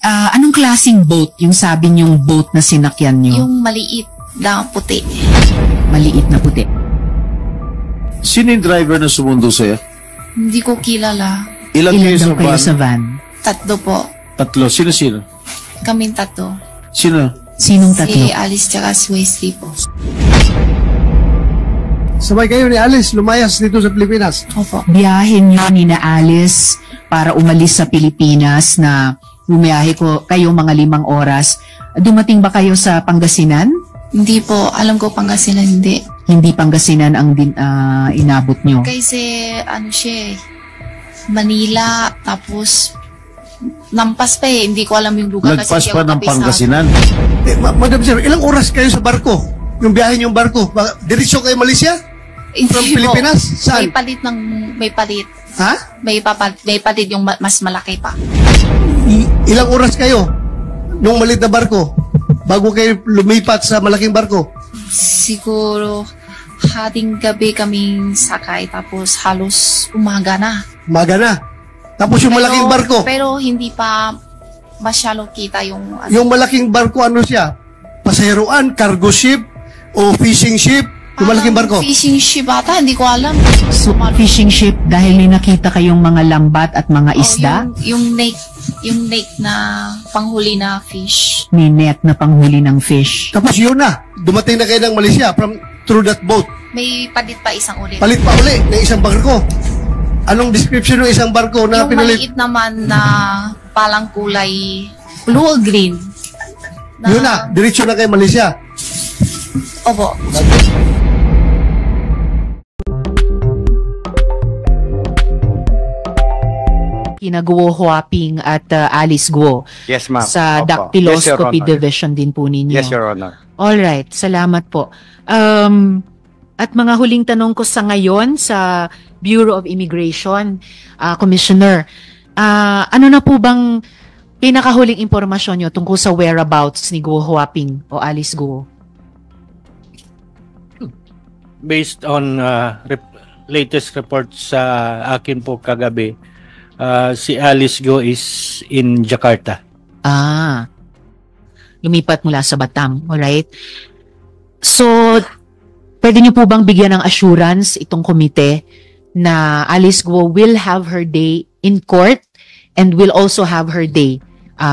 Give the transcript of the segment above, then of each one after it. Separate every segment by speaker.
Speaker 1: Anong klaseng boat yung sabi niyong boat na sinakyan niyo?
Speaker 2: Yung maliit na puti.
Speaker 1: Maliit na puti.
Speaker 3: Sino yung driver na sumundo sa'yo?
Speaker 2: Hindi ko kilala.
Speaker 3: Ilan
Speaker 1: Ilan daw
Speaker 3: kayo
Speaker 1: kayo
Speaker 3: sa
Speaker 1: sa
Speaker 3: van?
Speaker 1: van?
Speaker 2: 3 po.
Speaker 3: 3. Sino?
Speaker 2: Kaming 3.
Speaker 3: Sino?
Speaker 1: Sinong tatlo?
Speaker 2: Si Alice tsaka si Wesley po.
Speaker 4: Sabay kayo ni Alice lumayas dito sa Pilipinas.
Speaker 2: Opo.
Speaker 1: Biyahe niyo ni na Alice para umalis sa Pilipinas na bumiyahe ko kayo mga 5 oras. Dumating ba kayo sa Pangasinan?
Speaker 2: Hindi po. Alam ko Pangasinan hindi.
Speaker 1: Hindi Pangasinan ang inabot niyo.
Speaker 2: Kasi ano siya eh, Manila, tapos nampas pa eh. Hindi ko alam yung lugar.
Speaker 3: Nagpas
Speaker 2: kasi
Speaker 3: pa ng
Speaker 2: hindi ako
Speaker 3: Pangasinan.
Speaker 4: Madam Sir, ilang oras kayo sa barko? Yung biyahe niyong barko? Diretso kayo Malaysia?
Speaker 2: Hindi
Speaker 4: From
Speaker 2: po.
Speaker 4: Pilipinas? Saan?
Speaker 2: May palit.
Speaker 4: Ha?
Speaker 2: May palit yung mas malaki pa.
Speaker 4: Ilang oras kayo nung maliit na barko bago kayo lumipat sa malaking barko?
Speaker 2: Siguro hating gabi kaming sakay tapos halos umaga na.
Speaker 4: Umaga na. Tapos yung malaking barko,
Speaker 2: Pero hindi pa masyalo kita yung
Speaker 4: yung malaking barko ano siya? Pasaheroan, cargo ship, o fishing ship? Yung malaking barko?
Speaker 2: Fishing ship ata, hindi ko alam.
Speaker 1: So, fishing ship dahil may nakita kayong mga lambat at mga isda?
Speaker 2: Yung lake na panghuli na fish.
Speaker 1: May net na panghuli ng fish.
Speaker 4: Tapos yun na, dumating na kayo ng Malaysia through that boat.
Speaker 2: May palit pa isang ulit.
Speaker 4: Palit pa uli ng isang barko. Anong description ng isang barko na
Speaker 2: yung
Speaker 4: pinalit?
Speaker 2: maliit naman na palang kulay blue or green.
Speaker 4: Yun na, diretso na kayo Malaysia.
Speaker 2: Opo.
Speaker 1: Kina Guo Huaping at Alice Guo.
Speaker 5: Yes, ma'am.
Speaker 1: Sa
Speaker 5: Opo.
Speaker 1: Dactyloscopy
Speaker 5: Yes, Your Honor.
Speaker 1: Division din po ninyo.
Speaker 5: Yes, Your Honor.
Speaker 1: Alright, salamat po. At mga huling tanong ko sa ngayon sa Bureau of Immigration, Commissioner, ano na po bang pinakahuling impormasyon nyo tungkol sa whereabouts ni Guo Huaping o Alice Guo?
Speaker 6: Based on latest reports sa akin po kagabi, si Alice Guo is in Jakarta.
Speaker 1: Lumipat mula sa Batam, alright? So, pwede niyo po bang bigyan ng assurance itong komite na Alice Guo will have her day in court and will also have her day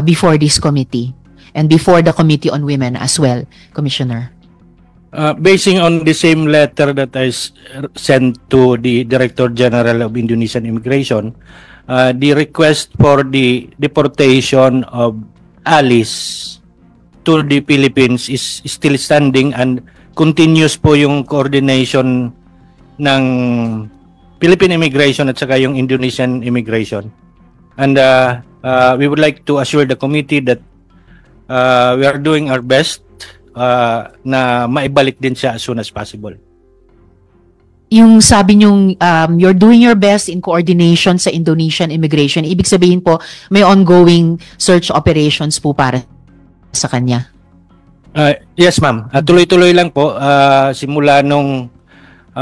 Speaker 1: before this committee and before the Committee on Women as well, Commissioner?
Speaker 6: Basing on the same letter that I sent to the Director General of Indonesian Immigration, the request for the deportation of Alice to the Philippines is still standing and continuous po yung coordination ng Philippine Immigration at saka yung Indonesian Immigration. And we would like to assure the committee that we are doing our best na maibalik din siya as soon as possible.
Speaker 1: Yung sabi nyong you're doing your best in coordination sa Indonesian Immigration, ibig sabihin po may ongoing search operations po para sa kanya?
Speaker 6: Yes, ma'am. Tuloy-tuloy lang po. Simula nung 19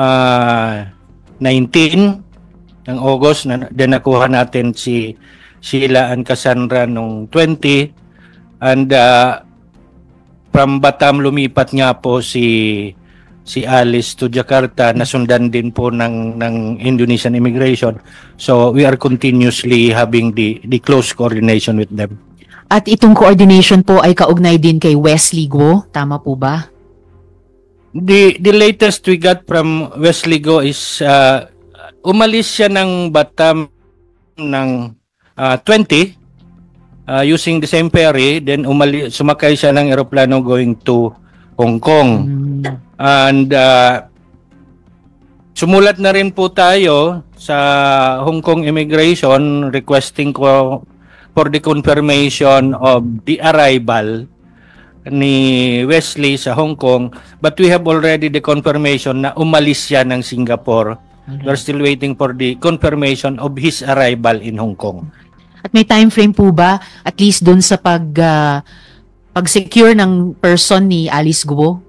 Speaker 6: ng August, then nakuha natin si Sheila and Cassandra nung 20. And from Batam, lumipat nga po si Alice to Jakarta, nasundan din po ng Indonesian Immigration. So we are continuously having the close coordination with them.
Speaker 1: At itong coordination po ay kaugnay din kay Wesley Guo, tama po ba?
Speaker 6: The latest we got from Wesley Guo is umalis siya ng Batam ng 20 using the same ferry, then sumakay siya ng eroplano going to Hong Kong. And sumulat na rin po tayo sa Hong Kong Immigration requesting ko for the confirmation of the arrival ni Wesley sa Hong Kong, but we have already the confirmation na umalis siya ng Singapore. We're still waiting for the confirmation of his arrival in Hong Kong.
Speaker 1: At may time frame po ba at least dun sa pag-secure ng person ni Alice Guo?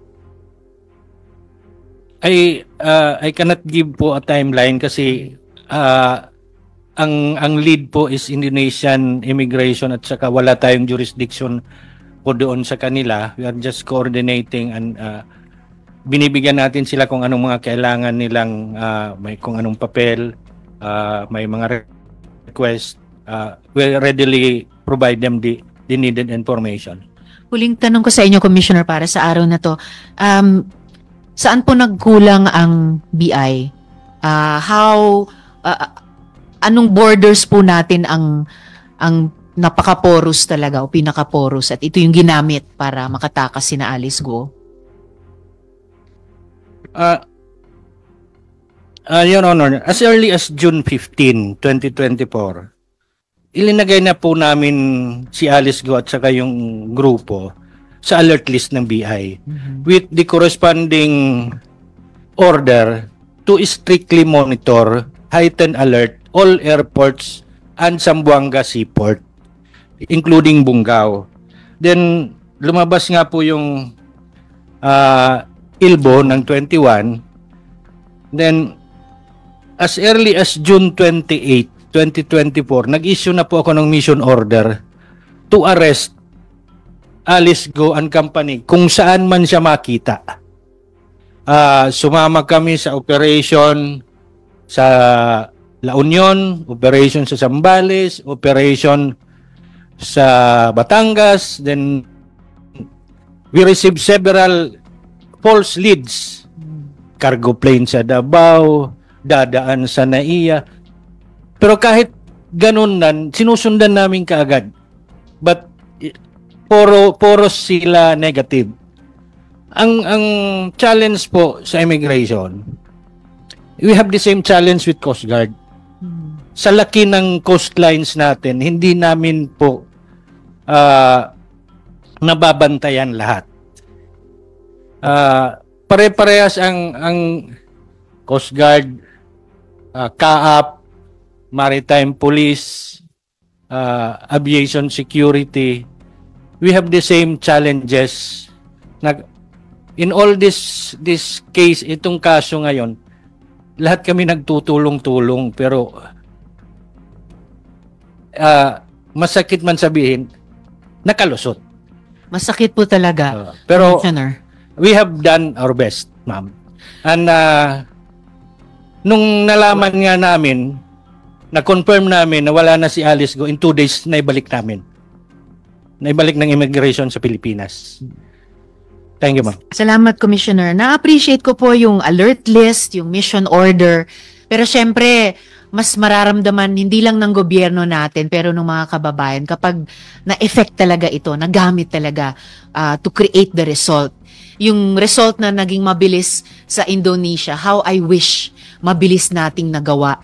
Speaker 6: I cannot give po a timeline kasi ang lead po is Indonesian Immigration at saka wala tayong jurisdiction po doon sa kanila. We are just coordinating and binibigyan natin sila kung anong mga kailangan nilang may kung anong papel, may mga request, we readily provide them the needed information.
Speaker 1: Huling tanong ko sa inyo, Commissioner, para sa araw na to. Saan po nagkulang ang BI? Anong borders po natin ang napaka-porous talaga o pinaka-porous at ito yung ginamit para makatakas sina Alice Guo?
Speaker 6: Your Honor, as early as June 15, 2024, ilinagay na po namin si Alice Guo at saka yung grupo sa alert list ng BI with the corresponding order to strictly monitor, heighten alert all airports and Zamboanga Seaport, including Bunggao. Then, lumabas nga po yung ILBO ng 21. Then, as early as June 28, 2024, nag-issue na po ako ng mission order to arrest Alice Guo and Company kung saan man siya makita. Sumama kami sa operation sa La Union, operation sa Zambales, operation sa Batangas. Then we received several false leads. Cargo plane sa Davao, dadaan sa NAIA. Pero kahit ganun nan, sinusundan namin kaagad. But puro sila negative. Ang challenge po sa immigration, we have the same challenge with Coast Guard. Sa laki ng coastlines natin, hindi namin po nababantayan lahat. Pare-parehas ang Coast Guard, CAAP, Maritime Police, Aviation Security. We have the same challenges. In all this case, itong kaso ngayon, lahat kami nagtutulong-tulong pero masakit man sabihin, nakalusot.
Speaker 1: Masakit po talaga,
Speaker 6: pero
Speaker 1: Commissioner.
Speaker 6: we have done our best, ma'am. And nung nalaman nga namin, na-confirm namin na wala na si Alice Guo, in 2 days naibalik namin. Naibalik ng immigration sa Pilipinas. Thank you, ma'am.
Speaker 1: Salamat, Commissioner. Na-appreciate ko po yung alert list, yung mission order. Pero syempre, mas mararamdaman hindi lang ng gobyerno natin, pero ng mga kababayan kapag na-effect talaga ito, nagamit talaga to create the result. Yung result na naging mabilis sa Indonesia, how I wish mabilis nating nagawa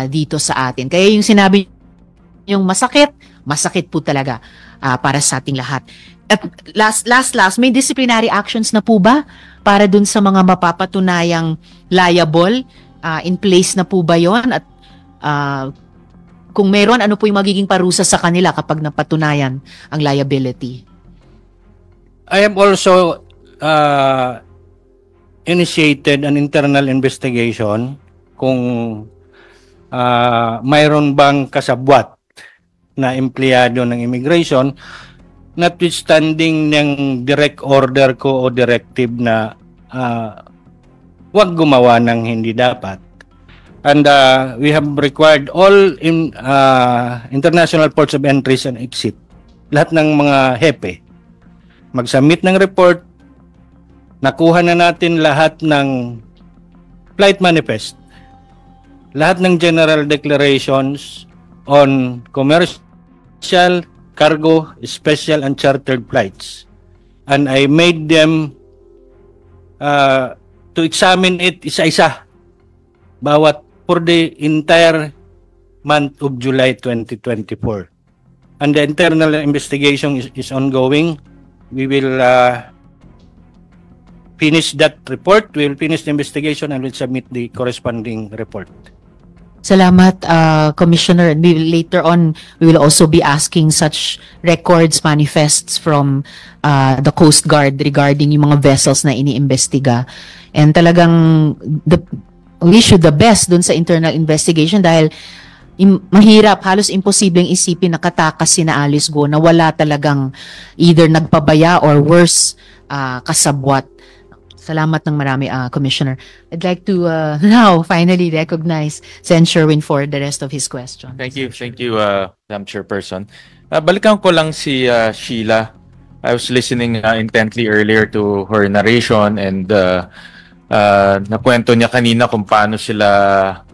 Speaker 1: dito sa atin. Kaya yung sinabi yung masakit po talaga para sa ating lahat. At last, may disciplinary actions na po ba para dun sa mga mapapatunayang liable? In place na po ba yon? At kung meron, ano po yung magiging parusa sa kanila kapag napatunayan ang liability?
Speaker 6: I have also initiated an internal investigation kung mayroon bang kasabwat na empleyado ng immigration notwithstanding ng direct order ko o directive na wag gumawa ng hindi dapat. And we have required all international ports of entries and exit, lahat ng mga hepe, mag-submit ng report. Nakuha na natin lahat ng flight manifest, lahat ng general declarations on commercial, cargo, special, and chartered flights. And I made them to examine it isa-isa, bawat for the entire month of July 2024. And the internal investigation is ongoing. We will finish that report. We will finish the investigation and will submit the corresponding report.
Speaker 1: Salamat, Commissioner. And later on, we will also be asking such records, manifests from the Coast Guard regarding yung mga vessels na iniimbestiga. And talagang wish you the best dun sa internal investigation dahil mahirap, halos imposibleng isipin na katakas sina Alice Guo na wala talagang either nagpabaya or worse, kasabwat. Salamat ng marami, Commissioner. I'd like to now finally recognize Sen. Sherwin for the rest of his question.
Speaker 5: Thank you, Madam Chairperson. Balikan ko lang si Sheila. I was listening intently earlier to her narration and nakwento niya kanina kung paano sila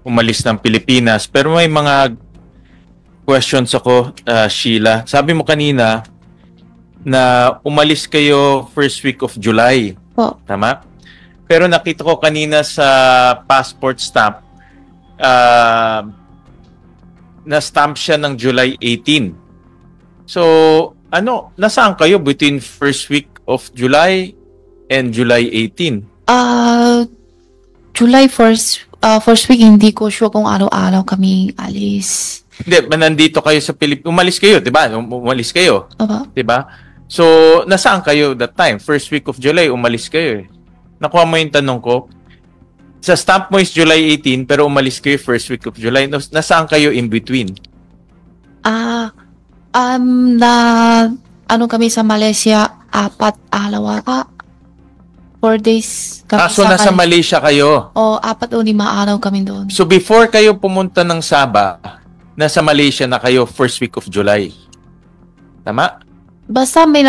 Speaker 5: umalis ng Pilipinas. Pero may mga questions ako, Sheila. Sabi mo kanina na umalis kayo first week of July.
Speaker 2: Po.
Speaker 5: Tama? Pero nakita ko kanina sa passport stamp, na-stamp siya ng July 18. So, nasaan kayo between first week of July and July 18?
Speaker 2: July first week, hindi ko sure kung araw-araw kami alis.
Speaker 5: Hindi, nandito kayo sa Pilipinas. Umalis kayo, di ba? Umalis kayo.
Speaker 2: Aba?
Speaker 5: Di ba? So, nasaan kayo that time? First week of July, umalis kayo eh. Nakuha mo yung tanong ko. Sa stamp mo is July 18, pero umalis kayo first week of July. Nasaan kayo in between?
Speaker 2: Kami sa Malaysia, 4 araw ata. 4 days kami
Speaker 5: So nasa Malaysia kayo?
Speaker 2: O, 4 o 5 araw kami doon.
Speaker 5: So before kayo pumunta ng Sabah, nasa Malaysia na kayo first week of July. Tama?
Speaker 2: Basta may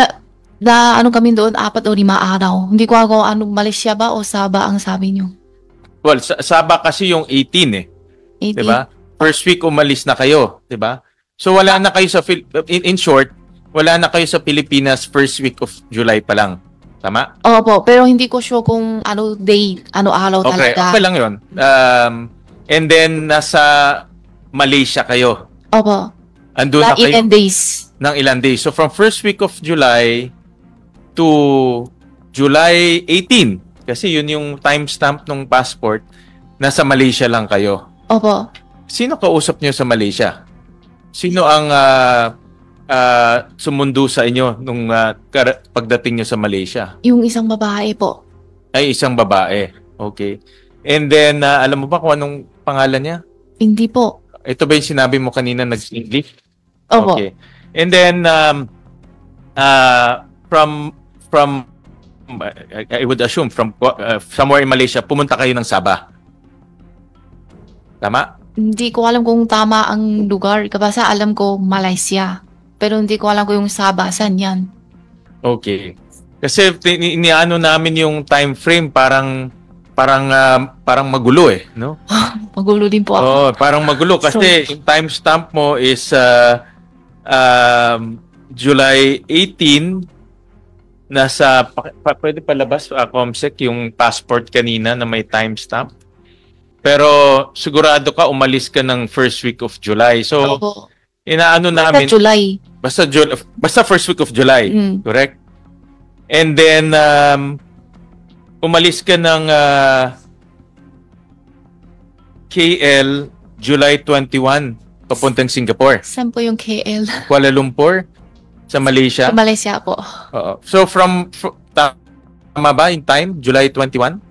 Speaker 2: kami doon, 4 o 5 araw. Hindi ko ako Malaysia ba o Sabah ang sabi niyo.
Speaker 5: Well, Sabah kasi yung 18 eh.
Speaker 2: 18.
Speaker 5: Diba? First week umalis na kayo. Diba? So wala na kayo sa, in short, wala na kayo sa Pilipinas first week of July pa lang. Tama?
Speaker 2: Opo, pero hindi ko sure kung araw talaga.
Speaker 5: Okay lang yun. And then, nasa Malaysia kayo.
Speaker 2: Opo.
Speaker 5: Andun na kayo
Speaker 2: ilang days.
Speaker 5: ng ilang days. So, from first week of July to July 18, kasi yun yung timestamp ng passport, nasa Malaysia lang kayo.
Speaker 2: Opo.
Speaker 5: Sino kausap nyo sa Malaysia? Sino ang sumundo sa inyo nung pagdating nyo sa Malaysia?
Speaker 2: Yung isang babae po.
Speaker 5: Ay, isang babae. Okay. And then, alam mo ba kung anong pangalan niya?
Speaker 2: Hindi po.
Speaker 5: Ito ba yung sinabi mo kanina nag-English?
Speaker 2: Opo.
Speaker 5: Okay. And then, from I would assume, from somewhere in Malaysia, pumunta kayo ng Sabah. Tama?
Speaker 2: Hindi ko alam kung tama ang lugar. Kabasa alam ko Malaysia. Pero hindi ko alam kung yung Sabah, saan yan.
Speaker 5: Okay. Kasi iniano namin yung time frame parang magulo eh, no?
Speaker 2: Magulo din po ako.
Speaker 5: Oh, parang magulo kasi yung timestamp mo is July 18. Nasa pwede palabas Comsec yung passport kanina na may timestamp. Pero sigurado ka umalis ka ng first week of July. So
Speaker 2: Opo.
Speaker 5: Inaano
Speaker 2: Basta
Speaker 5: namin
Speaker 2: July.
Speaker 5: basta first week of July, correct? And then umalis ka ng KL July 21 papuntang Singapore.
Speaker 2: Saan po yung KL?
Speaker 5: Kuala Lumpur sa Malaysia.
Speaker 2: Sa Malaysia po.
Speaker 5: Oo. So from tama ba yung time? July 21?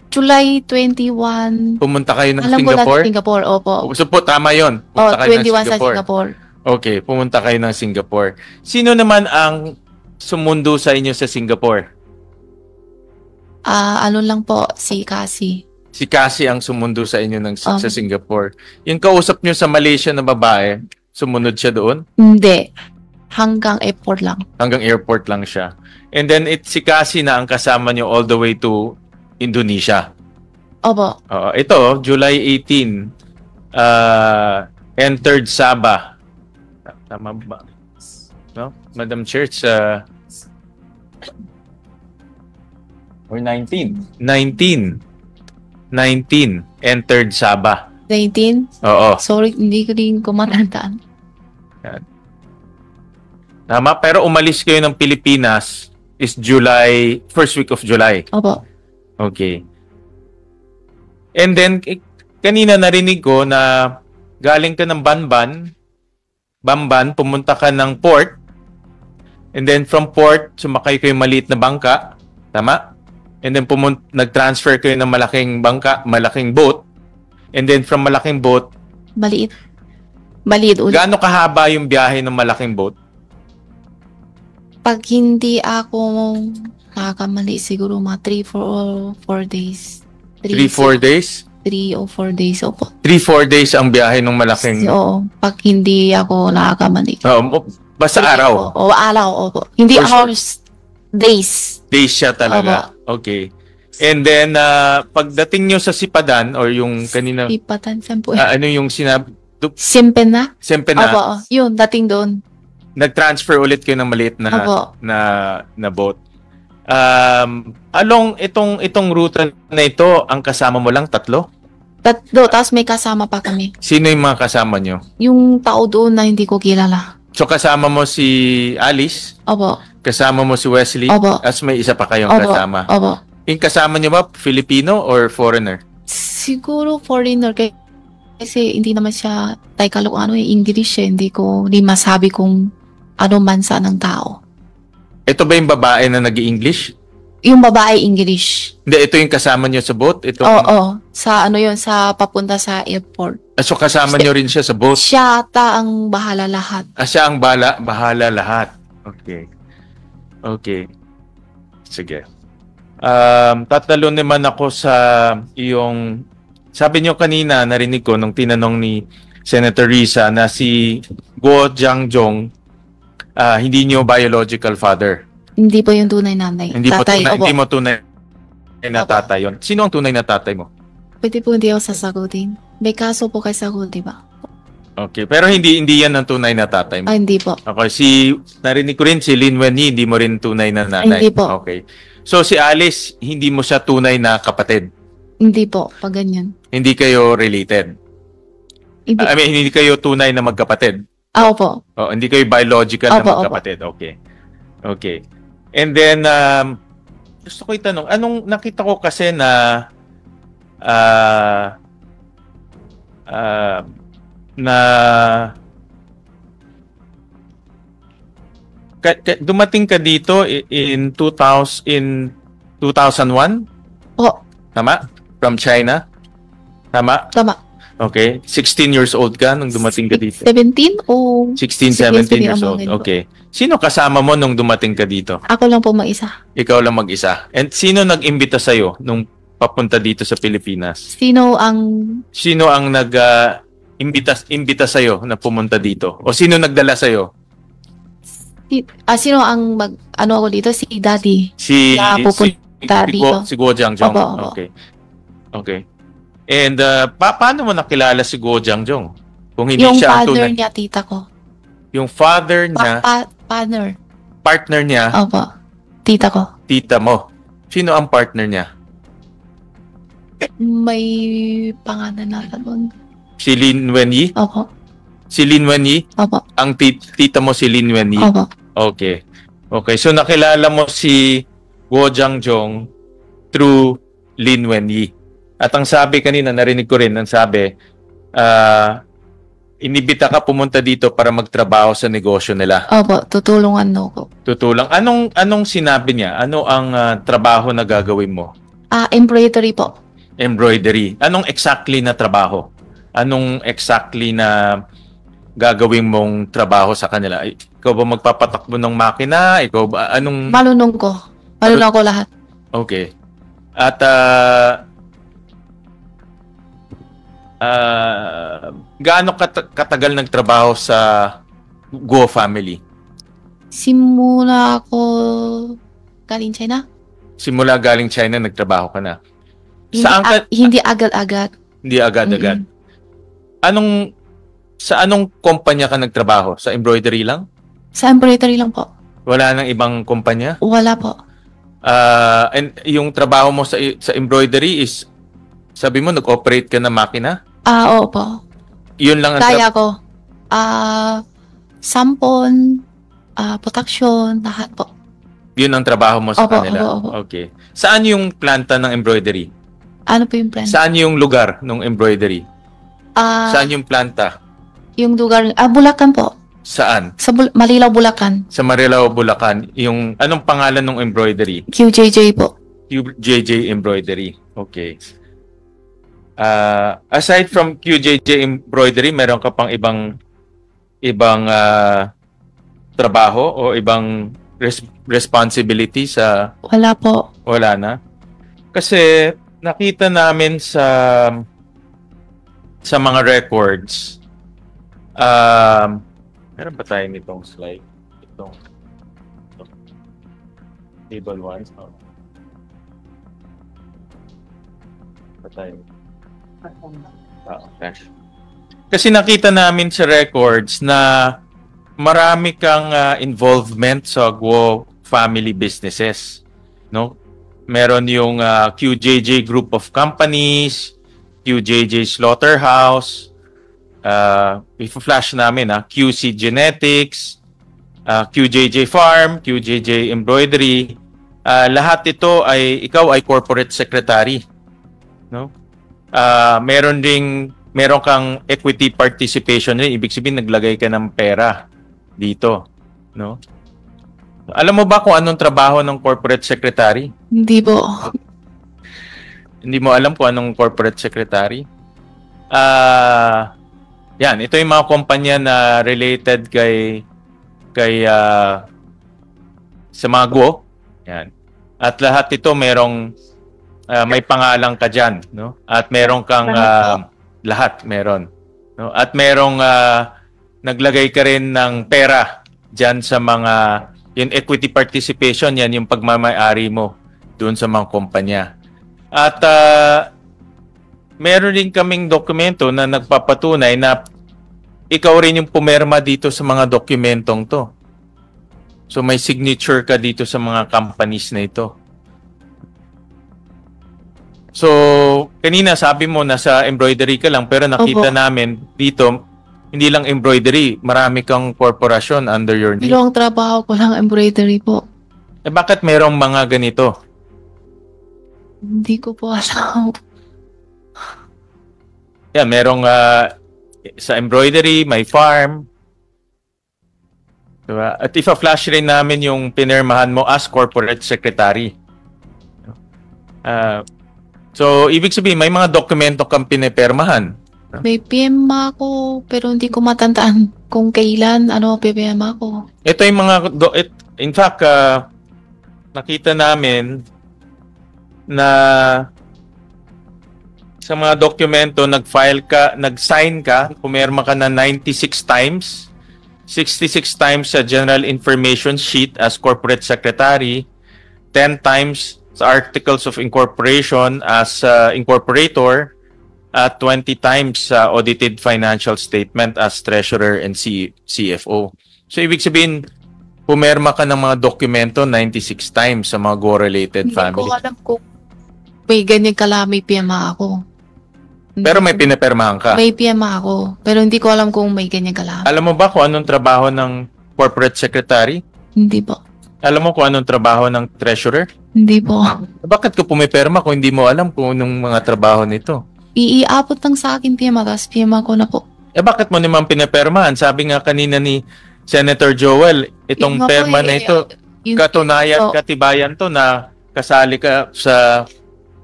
Speaker 2: July 21.
Speaker 5: Pumunta kayo ng
Speaker 2: Alam
Speaker 5: Singapore?
Speaker 2: ko na Singapore, opo.
Speaker 5: So po, tama yun. Pumunta kayo ng
Speaker 2: 21 sa Singapore.
Speaker 5: Okay, pumunta kayo ng Singapore. Sino naman ang sumundo sa inyo sa Singapore?
Speaker 2: Ano lang po, si Cassie.
Speaker 5: Si Cassie ang sumundo sa inyo sa Singapore. Yung kausap nyo sa Malaysia na babae, sumunod siya doon?
Speaker 2: Hindi. Hanggang airport lang.
Speaker 5: Hanggang airport lang siya. And then si Cassie na ang kasama nyo all the way to Indonesia.
Speaker 2: Opo.
Speaker 5: Ito, July 18, entered Sabah. Tama ba? No? Madam Church, or 19. 19, entered Sabah.
Speaker 2: 19?
Speaker 5: Oo.
Speaker 2: Sorry, hindi ko din kumatandaan.
Speaker 5: Tama, pero umalis kayo ng Pilipinas is July, first week of July.
Speaker 2: Opo.
Speaker 5: Okay. And then, kanina narinig ko na galing ka ng Bamban, pumunta ka ng port, and then from port, sumakay kayo maliit na bangka, tama? And then nag-transfer kayo ng malaking bangka, malaking boat, and then from malaking boat,
Speaker 2: Maliit. Maliit ulit.
Speaker 5: Gaano kahaba yung biyahe ng malaking boat?
Speaker 2: Pag hindi ako nakakamali, siguro mga 3-4 days.
Speaker 5: 3-4 days?
Speaker 2: 3 o 4 days, opo.
Speaker 5: 3-4 days ang biyahe ng malaking...
Speaker 2: Oo, pag hindi ako nakakamali.
Speaker 5: Basta araw.
Speaker 2: O araw, opo. Hindi
Speaker 5: For
Speaker 2: hours, days.
Speaker 5: Days siya talaga. Okay. And then, pagdating nyo sa Sipadan, or yung kanina...
Speaker 2: Ipatan, saan po?
Speaker 5: ano yung sinabi?
Speaker 2: Simpen na?
Speaker 5: Siyempre na,
Speaker 2: Opo, yun, dating doon.
Speaker 5: nag-transfer ulit kayo ng maliit na
Speaker 2: Opo.
Speaker 5: na boat. Along itong ruta na ito, ang kasama mo lang 3?
Speaker 2: Tatlo, tapos may kasama pa kami.
Speaker 5: Sino yung mga kasama nyo?
Speaker 2: Yung tao doon na hindi ko kilala.
Speaker 5: So kasama mo si Alice,
Speaker 2: Opo.
Speaker 5: kasama mo si Wesley,
Speaker 2: Opo.
Speaker 5: as may isa pa kayong
Speaker 2: Opo.
Speaker 5: kasama.
Speaker 2: Opo.
Speaker 5: Yung kasama nyo ba, Filipino or foreigner?
Speaker 2: Siguro foreigner kasi hindi naman siya English eh. Hindi masabi kung ano mansa ng tao.
Speaker 5: Ito ba yung babae na nag-i-English?
Speaker 2: Yung babae English.
Speaker 5: Hindi, ito yung kasama nyo sa boat? Ito,
Speaker 2: Oo. Sa sa papunta sa airport.
Speaker 5: So kasama nyo rin siya sa boat?
Speaker 2: Siya ata ang bahala lahat.
Speaker 5: Siya ang bahala lahat. Okay. Okay. Sige. Tatalo naman ako sa iyong... Sabi nyo kanina, narinig ko nung tinanong ni Senator Risa na si Guo Jiangjong hindi nyo biological father.
Speaker 2: Hindi po yung tunay nanay.
Speaker 5: Hindi
Speaker 2: Tatay, opo.
Speaker 5: hindi mo tunay na
Speaker 2: Opo.
Speaker 5: tatay yun. Sino ang tunay na tatay mo?
Speaker 2: Pwede po hindi ako sasagutin. May kaso po kay sagot, di ba?
Speaker 5: Okay. Pero hindi yan ang tunay na tatay mo.
Speaker 2: Hindi po.
Speaker 5: Okay. Narinig ko rin si Lin Wenyi, hindi mo rin tunay na nanay.
Speaker 2: Hindi po.
Speaker 5: Okay. So si Alice, hindi mo siya tunay na kapatid.
Speaker 2: Hindi po, pag ganyan.
Speaker 5: Hindi kayo related.
Speaker 2: Hindi.
Speaker 5: I mean, hindi kayo tunay na magkapatid.
Speaker 2: Opo.
Speaker 5: Oh, hindi kayo biological na
Speaker 2: Opo,
Speaker 5: magkapatid. Okay. Okay. And then, gusto ko itanong, anong nakita ko kasi na dumating ka dito in 2001?
Speaker 2: Po.
Speaker 5: Tama? From China? Tama?
Speaker 2: Tama.
Speaker 5: Okay. 16 years old ka nung dumating ka dito?
Speaker 2: 17 o...
Speaker 5: 16,
Speaker 2: Sige,
Speaker 5: 17 years
Speaker 2: sige,
Speaker 5: old.
Speaker 2: amongin po.
Speaker 5: Okay. Sino kasama mo nung dumating ka dito?
Speaker 2: Ako lang po mag-isa.
Speaker 5: Ikaw lang mag-isa. And sino nag-imbita sa'yo nung papunta dito sa Pilipinas?
Speaker 2: Sino ang...
Speaker 5: Sino ang nag-imbita sa'yo na pumunta dito? O sino nagdala sa'yo?
Speaker 2: Sino ang ano ako dito? Si Daddy.
Speaker 5: Si
Speaker 2: Na pupunta dito.
Speaker 5: Si Guo Jiangjong.
Speaker 2: Opo, opo.
Speaker 5: Okay. Okay. And paano mo nakilala si Guo Jiangjong? Kung hindi
Speaker 2: Yung
Speaker 5: siya ang
Speaker 2: father
Speaker 5: tunay.
Speaker 2: niya, tita ko.
Speaker 5: Yung father niya, partner niya,
Speaker 2: Opo. Tita ko.
Speaker 5: tita mo. Sino ang partner niya?
Speaker 2: May pangalan na doon.
Speaker 5: Si Lin Wenyi?
Speaker 2: Opo.
Speaker 5: Si Lin Wenyi?
Speaker 2: Opo.
Speaker 5: Ang tita mo si Lin Wenyi?
Speaker 2: Opo.
Speaker 5: Okay. Okay. So nakilala mo si Guo Jiangjong through Lin Wenyi. At ang sabi kanina, narinig ko rin, ang sabi, inibita ka pumunta dito para magtrabaho sa negosyo nila.
Speaker 2: Opo. Tutulungan no ko.
Speaker 5: Tutulang. Anong sinabi niya? Ano ang trabaho na gagawin mo?
Speaker 2: Embroidery po.
Speaker 5: Embroidery. Anong exactly na trabaho? Anong exactly na gagawin mong trabaho sa kanila? Ikaw ba magpapatakbo ng makina? Ikaw ba anong
Speaker 2: Malunong ko. Malunong ko lahat.
Speaker 5: Okay. At gaano katagal nagtrabaho sa Guo family?
Speaker 2: Simula ako galing China.
Speaker 5: Simula galing China nagtrabaho ka na. Saan ka?
Speaker 2: Hindi agad-agad.
Speaker 5: Hindi agad-agad. Sa anong kumpanya ka nagtrabaho? Sa embroidery lang?
Speaker 2: Sa embroidery lang po.
Speaker 5: Wala nang ibang kumpanya?
Speaker 2: Wala po.
Speaker 5: And yung trabaho mo sa embroidery is, sabi mo, nag-operate ka ng makina?
Speaker 2: Opo.
Speaker 5: Yun lang ang
Speaker 2: Kaya ko. Sampon, protection, lahat po.
Speaker 5: yun ang trabaho mo sa
Speaker 2: Opo,
Speaker 5: kanila?
Speaker 2: opo.
Speaker 5: Okay. Saan yung planta ng embroidery?
Speaker 2: Ano po yung plan?
Speaker 5: Saan yung lugar ng embroidery? Saan yung planta?
Speaker 2: Yung lugar, Bulacan po.
Speaker 5: Saan?
Speaker 2: Sa Malilaw, Bulacan.
Speaker 5: Sa Marilao, Bulacan. Yung, anong pangalan ng embroidery?
Speaker 2: QJJ po.
Speaker 5: JJ Embroidery. Okay. Aside from QJJ embroidery, meron ka pang ibang trabaho o ibang responsibility sa
Speaker 2: Wala po.
Speaker 5: wala na? Kasi nakita namin sa mga records, meron ba tayo nitong slide? Itong table 1. Ba tayo? Okay. Kasi nakita namin sa records na marami kang involvement sa Guo family businesses, no? Meron yung QJJ Group of Companies, QJJ Slaughterhouse, i-flash namin QC Genetics, QJJ Farm, QJJ Embroidery. Lahat ito ikaw ay corporate secretary, no? Meron kang equity participation rin, ibig sabihin naglagay ka ng pera dito, no? Alam mo ba kung anong trabaho ng corporate secretary?
Speaker 2: Hindi po.
Speaker 5: Hindi mo alam kung anong corporate secretary? Yan, ito yung mga kumpanya na related sa mga Guo. Yan. At lahat ito may pangalan ka dyan, no? At meron kang lahat meron, no? At merong naglagay ka rin ng pera dyan sa mga yung equity participation, yan yung pagmamay-ari mo doon sa mga kumpanya. At meron din kaming dokumento na nagpapatunay na ikaw rin yung pumirma dito sa mga dokumentong to. So may signature ka dito sa mga companies na ito. So, kanina sabi mo nasa embroidery ka lang pero nakita namin dito, hindi lang embroidery, marami kang korporasyon under your name.
Speaker 2: Pero ang trabaho ko lang embroidery po.
Speaker 5: Bakit merong mga ganito?
Speaker 2: Hindi ko po alam.
Speaker 5: Yan, merong sa embroidery, may farm. Diba? At ipa-flash rin namin yung pinirmahan mo as corporate secretary. So, ibig sabihin, may mga dokumento kang pinipirmahan.
Speaker 2: May PMA ako, pero hindi ko matandaan kung kailan, PMA ako.
Speaker 5: Ito yung mga, in fact, nakita namin na sa mga dokumento, nag-sign ka, pumirma ka na 96 times, 66 times sa General Information Sheet as Corporate Secretary, 10 times sa Articles of Incorporation as Incorporator, at 20 times sa Audited Financial Statement as Treasurer and CFO. So, ibig sabihin, pumirma ka ng mga dokumento 96 times sa mga Go-related family.
Speaker 2: Hindi ko alam kung may ganyan kalami PMA ako.
Speaker 5: Pero may pinipirmahan ka.
Speaker 2: May PMA ako, pero hindi ko alam kung may ganyan kalami.
Speaker 5: Alam mo ba kung anong trabaho ng Corporate Secretary?
Speaker 2: Hindi po.
Speaker 5: Alam mo kung anong trabaho ng Treasurer?
Speaker 2: Hindi po.
Speaker 5: Bakit ka pumipirma kung hindi mo alam kung anong mga trabaho nito?
Speaker 2: Iiabot lang sa akin PMA, tapos PMA ko na po.
Speaker 5: Bakit mo naman pinipirmahan? Sabi nga kanina ni Senator Joel, itong
Speaker 2: Yun nga po
Speaker 5: perma na ito, katunayan, katibayan to na kasali ka sa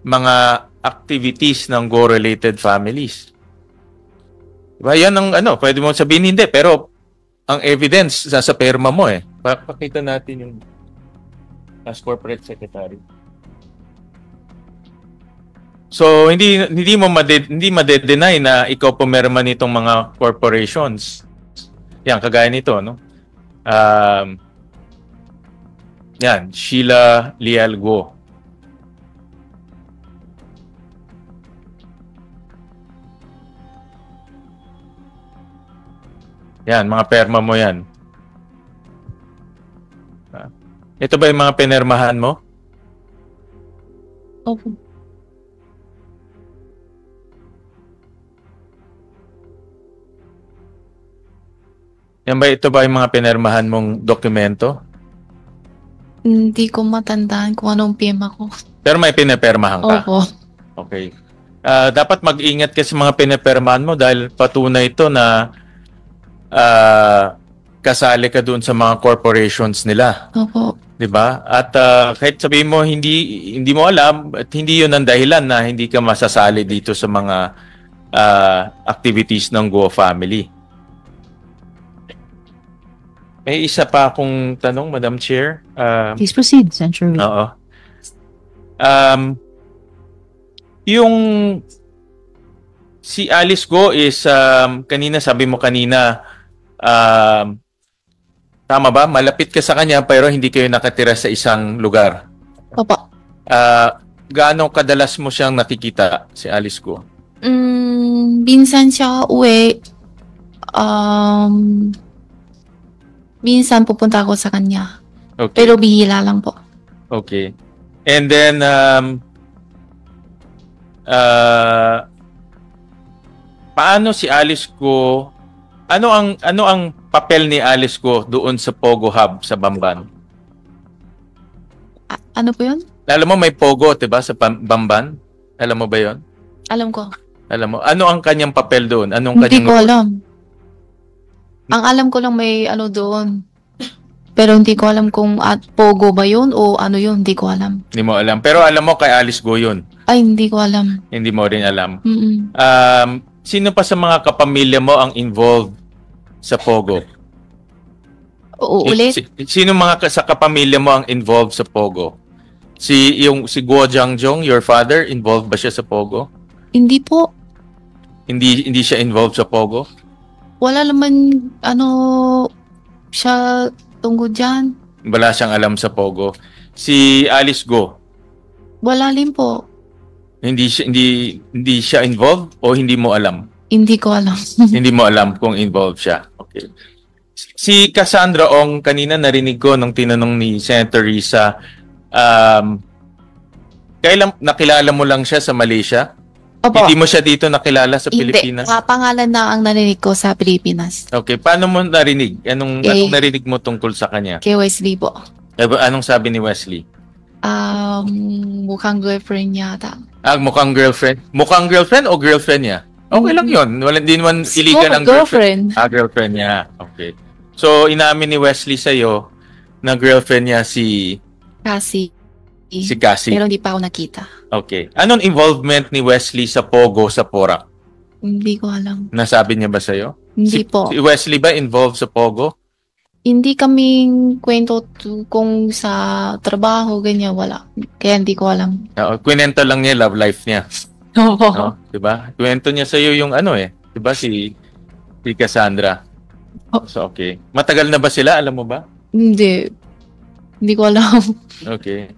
Speaker 5: mga activities ng Go-related families. Diba? Yan ang pwede mo sabihin hindi, pero ang evidence sa perma mo eh. Pakita natin yung as corporate secretary. So hindi made-deny na ikaw pumirma nitong mga corporations. Yan, kagaya nito, no? Yan, Sheila Lial Guo. Yan, mga perma mo yan. Ito ba yung mga pinirmahan mo?
Speaker 2: Opo.
Speaker 5: Yan ba, ito ba yung mga pinirmahan mong dokumento?
Speaker 2: Hindi ko matandaan kung anong PMA ko.
Speaker 5: Pero may pinipirmahan ka?
Speaker 2: Opo.
Speaker 5: Okay. Dapat mag-ingat ka sa mga pinipirmahan mo dahil patunay ito na kasali ka doon sa mga corporations nila.
Speaker 2: Opo.
Speaker 5: 'Di ba? At kahit sabihin mo hindi mo alam at hindi 'yun ang dahilan na hindi ka masasali dito sa mga activities ng Guo family. May isa pa akong tanong, Madam Chair.
Speaker 1: Please proceed, Senator Will.
Speaker 5: Oo. Yung si Alice Guo is kanina sabi mo kanina tama ba? Malapit ka sa kanya pero hindi kayo nakatira sa isang lugar.
Speaker 2: Opo.
Speaker 5: Gaano kadalas mo siyang nakikita si Alice Guo?
Speaker 2: Minsan siya uwi. Minsan pupunta ako sa kanya.
Speaker 5: Okay.
Speaker 2: Pero bihila lang po.
Speaker 5: Okay. And then paano si Alice Guo? Ano ang papel ni Alice Guo doon sa Pogo Hub sa Bamban?
Speaker 2: Ano po yun?
Speaker 5: Alam mo may Pogo, 'di ba, sa Bamban? Alam mo ba 'yon?
Speaker 2: Alam ko.
Speaker 5: Alam mo, ano ang kanyang papel doon? Anong
Speaker 2: Hindi
Speaker 5: kanyang
Speaker 2: ko alam. Ang alam ko lang may ano doon. Pero hindi ko alam kung Pogo ba yun o ano yun. Hindi ko alam.
Speaker 5: Hindi mo alam. Pero alam mo kay Alice Guo yun.
Speaker 2: Ay, hindi ko alam.
Speaker 5: Hindi mo rin alam.
Speaker 2: Mm-mm.
Speaker 5: Sino pa sa mga kapamilya mo ang involved sa Pogo?
Speaker 2: Ulit?
Speaker 5: Sino mga sa kapamilya mo ang involved sa Pogo? Si Guo Jiangjong, your father, involved ba siya sa Pogo?
Speaker 2: Hindi po.
Speaker 5: Hindi siya involved sa Pogo?
Speaker 2: Wala naman siya tungkol dyan.
Speaker 5: Wala siyang alam sa Pogo. Si Alice Guo,
Speaker 2: Wala rin po.
Speaker 5: hindi siya involved o hindi mo alam?
Speaker 2: Hindi ko alam.
Speaker 5: Hindi mo alam kung involved siya. Okay. Si Cassandra Ong, kanina narinig ko nung tinanong ni Senator Risa, kailan nakilala mo lang siya sa Malaysia?
Speaker 2: Opo.
Speaker 5: Hindi mo siya dito nakilala sa Pilipinas?
Speaker 2: Hindi. Pangalan na ang narinig ko sa Pilipinas.
Speaker 5: Okay. Paano mo narinig? Anong narinig mo tungkol sa kanya?
Speaker 2: Kay Wesley po.
Speaker 5: Anong sabi ni Wesley?
Speaker 2: Mukhang girlfriend niya ata.
Speaker 5: Mukhang girlfriend? Mukhang girlfriend o girlfriend niya? Okay lang yun. Hindi naman illegal ang girlfriend. Girlfriend niya. Okay. So, inamin ni Wesley sa'yo na girlfriend niya si
Speaker 2: Cassie.
Speaker 5: Cassie.
Speaker 2: Pero hindi pa ako nakita.
Speaker 5: Okay. Anong involvement ni Wesley sa Pogo sa Porac?
Speaker 2: Hindi ko alam.
Speaker 5: Nasabi niya ba sa'yo?
Speaker 2: Hindi po.
Speaker 5: Si Wesley ba involved sa Pogo?
Speaker 2: Hindi kaming kwento kung sa trabaho, ganyan, wala. Kaya hindi ko alam.
Speaker 5: Kwento lang niya love life niya.
Speaker 2: Oo.
Speaker 5: No? Diba? Kwento niya sa'yo yung diba si Cassandra. So, okay. Matagal na ba sila? Alam mo ba?
Speaker 2: Hindi. Hindi ko alam.
Speaker 5: Okay.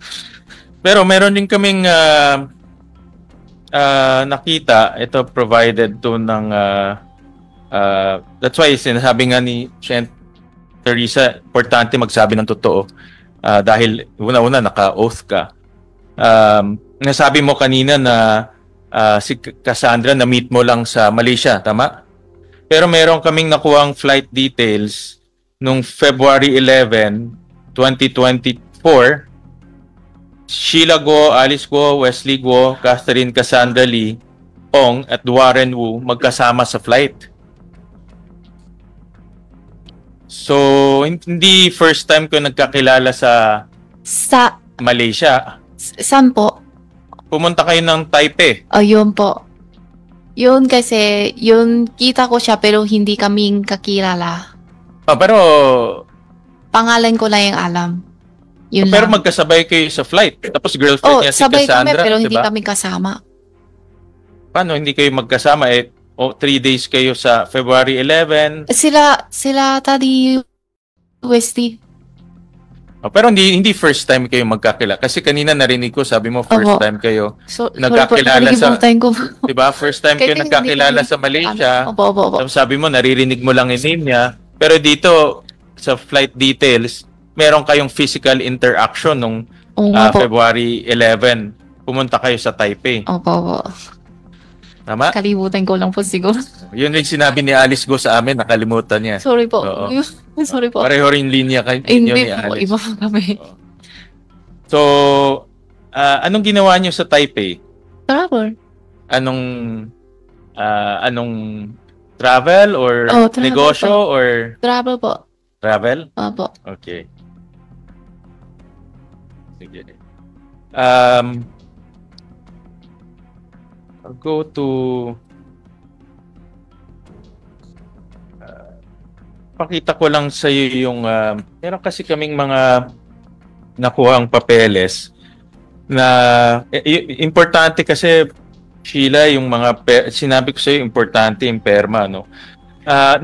Speaker 5: Pero meron din kaming nakita, ito provided to ng that's why sinasabi nga ni Teresa, importante magsabi ng totoo dahil una-una naka-oath ka. Nasabi mo kanina na si Cassandra na-meet mo lang sa Malaysia, tama? Pero meron kaming nakuhang flight details nung February 11, 2024. Sheila Guo, Alice Guo, Wesley Guo, Catherine Cassandra Lee, Ong at Warren Wu magkasama sa flight. So, hindi first time ko nagkakilala sa Malaysia.
Speaker 2: Saan po?
Speaker 5: Pumunta kayo ng Taipei.
Speaker 2: Yun po. Yun kasi, yun kita ko siya pero hindi kaming kakilala.
Speaker 5: Pero
Speaker 2: Pangalan ko lang yung alam. Yun
Speaker 5: pero
Speaker 2: lang.
Speaker 5: magkasabay kayo sa flight. Tapos girlfriend niya si
Speaker 2: sabay
Speaker 5: Cassandra,
Speaker 2: kami pero hindi
Speaker 5: diba?
Speaker 2: kami kasama.
Speaker 5: Paano hindi kayo magkasama? 3 days kayo sa February 11.
Speaker 2: Sila tadi Wesley.
Speaker 5: Pero hindi first time kayo magkakilala. Kasi kanina narinig ko, sabi mo first time kayo nagkakilala sa... Diba? First time kayo nagkakilala sa Malaysia.
Speaker 2: Opo.
Speaker 5: Tapos sabi mo, naririnig mo lang yung name niya. Pero dito, sa flight details, meron kayong physical interaction nung February 11. Pumunta kayo sa Taipei.
Speaker 2: Opo.
Speaker 5: Tama?
Speaker 2: Kalimutan ko lang po siguro.
Speaker 5: Yun rin sinabi ni Alice Guo sa amin, nakalimutan niya.
Speaker 2: Sorry po.
Speaker 5: Oo.
Speaker 2: Sorry po.
Speaker 5: Pareho rin linya kayo
Speaker 2: Hindi
Speaker 5: ni
Speaker 2: po,
Speaker 5: Alice.
Speaker 2: iba po kami.
Speaker 5: So, anong ginawa niyo sa Taipei?
Speaker 2: Travel.
Speaker 5: Anong travel or
Speaker 2: Travel
Speaker 5: negosyo
Speaker 2: po.
Speaker 5: or
Speaker 2: Travel po.
Speaker 5: Travel?
Speaker 2: Opo.
Speaker 5: Okay. Sige. I'll go to pakita ko lang sa iyo yung meron kasi kaming mga nakuhang papeles na importante kasi Sheila yung mga sinabi ko sa iyo importante yung perma no.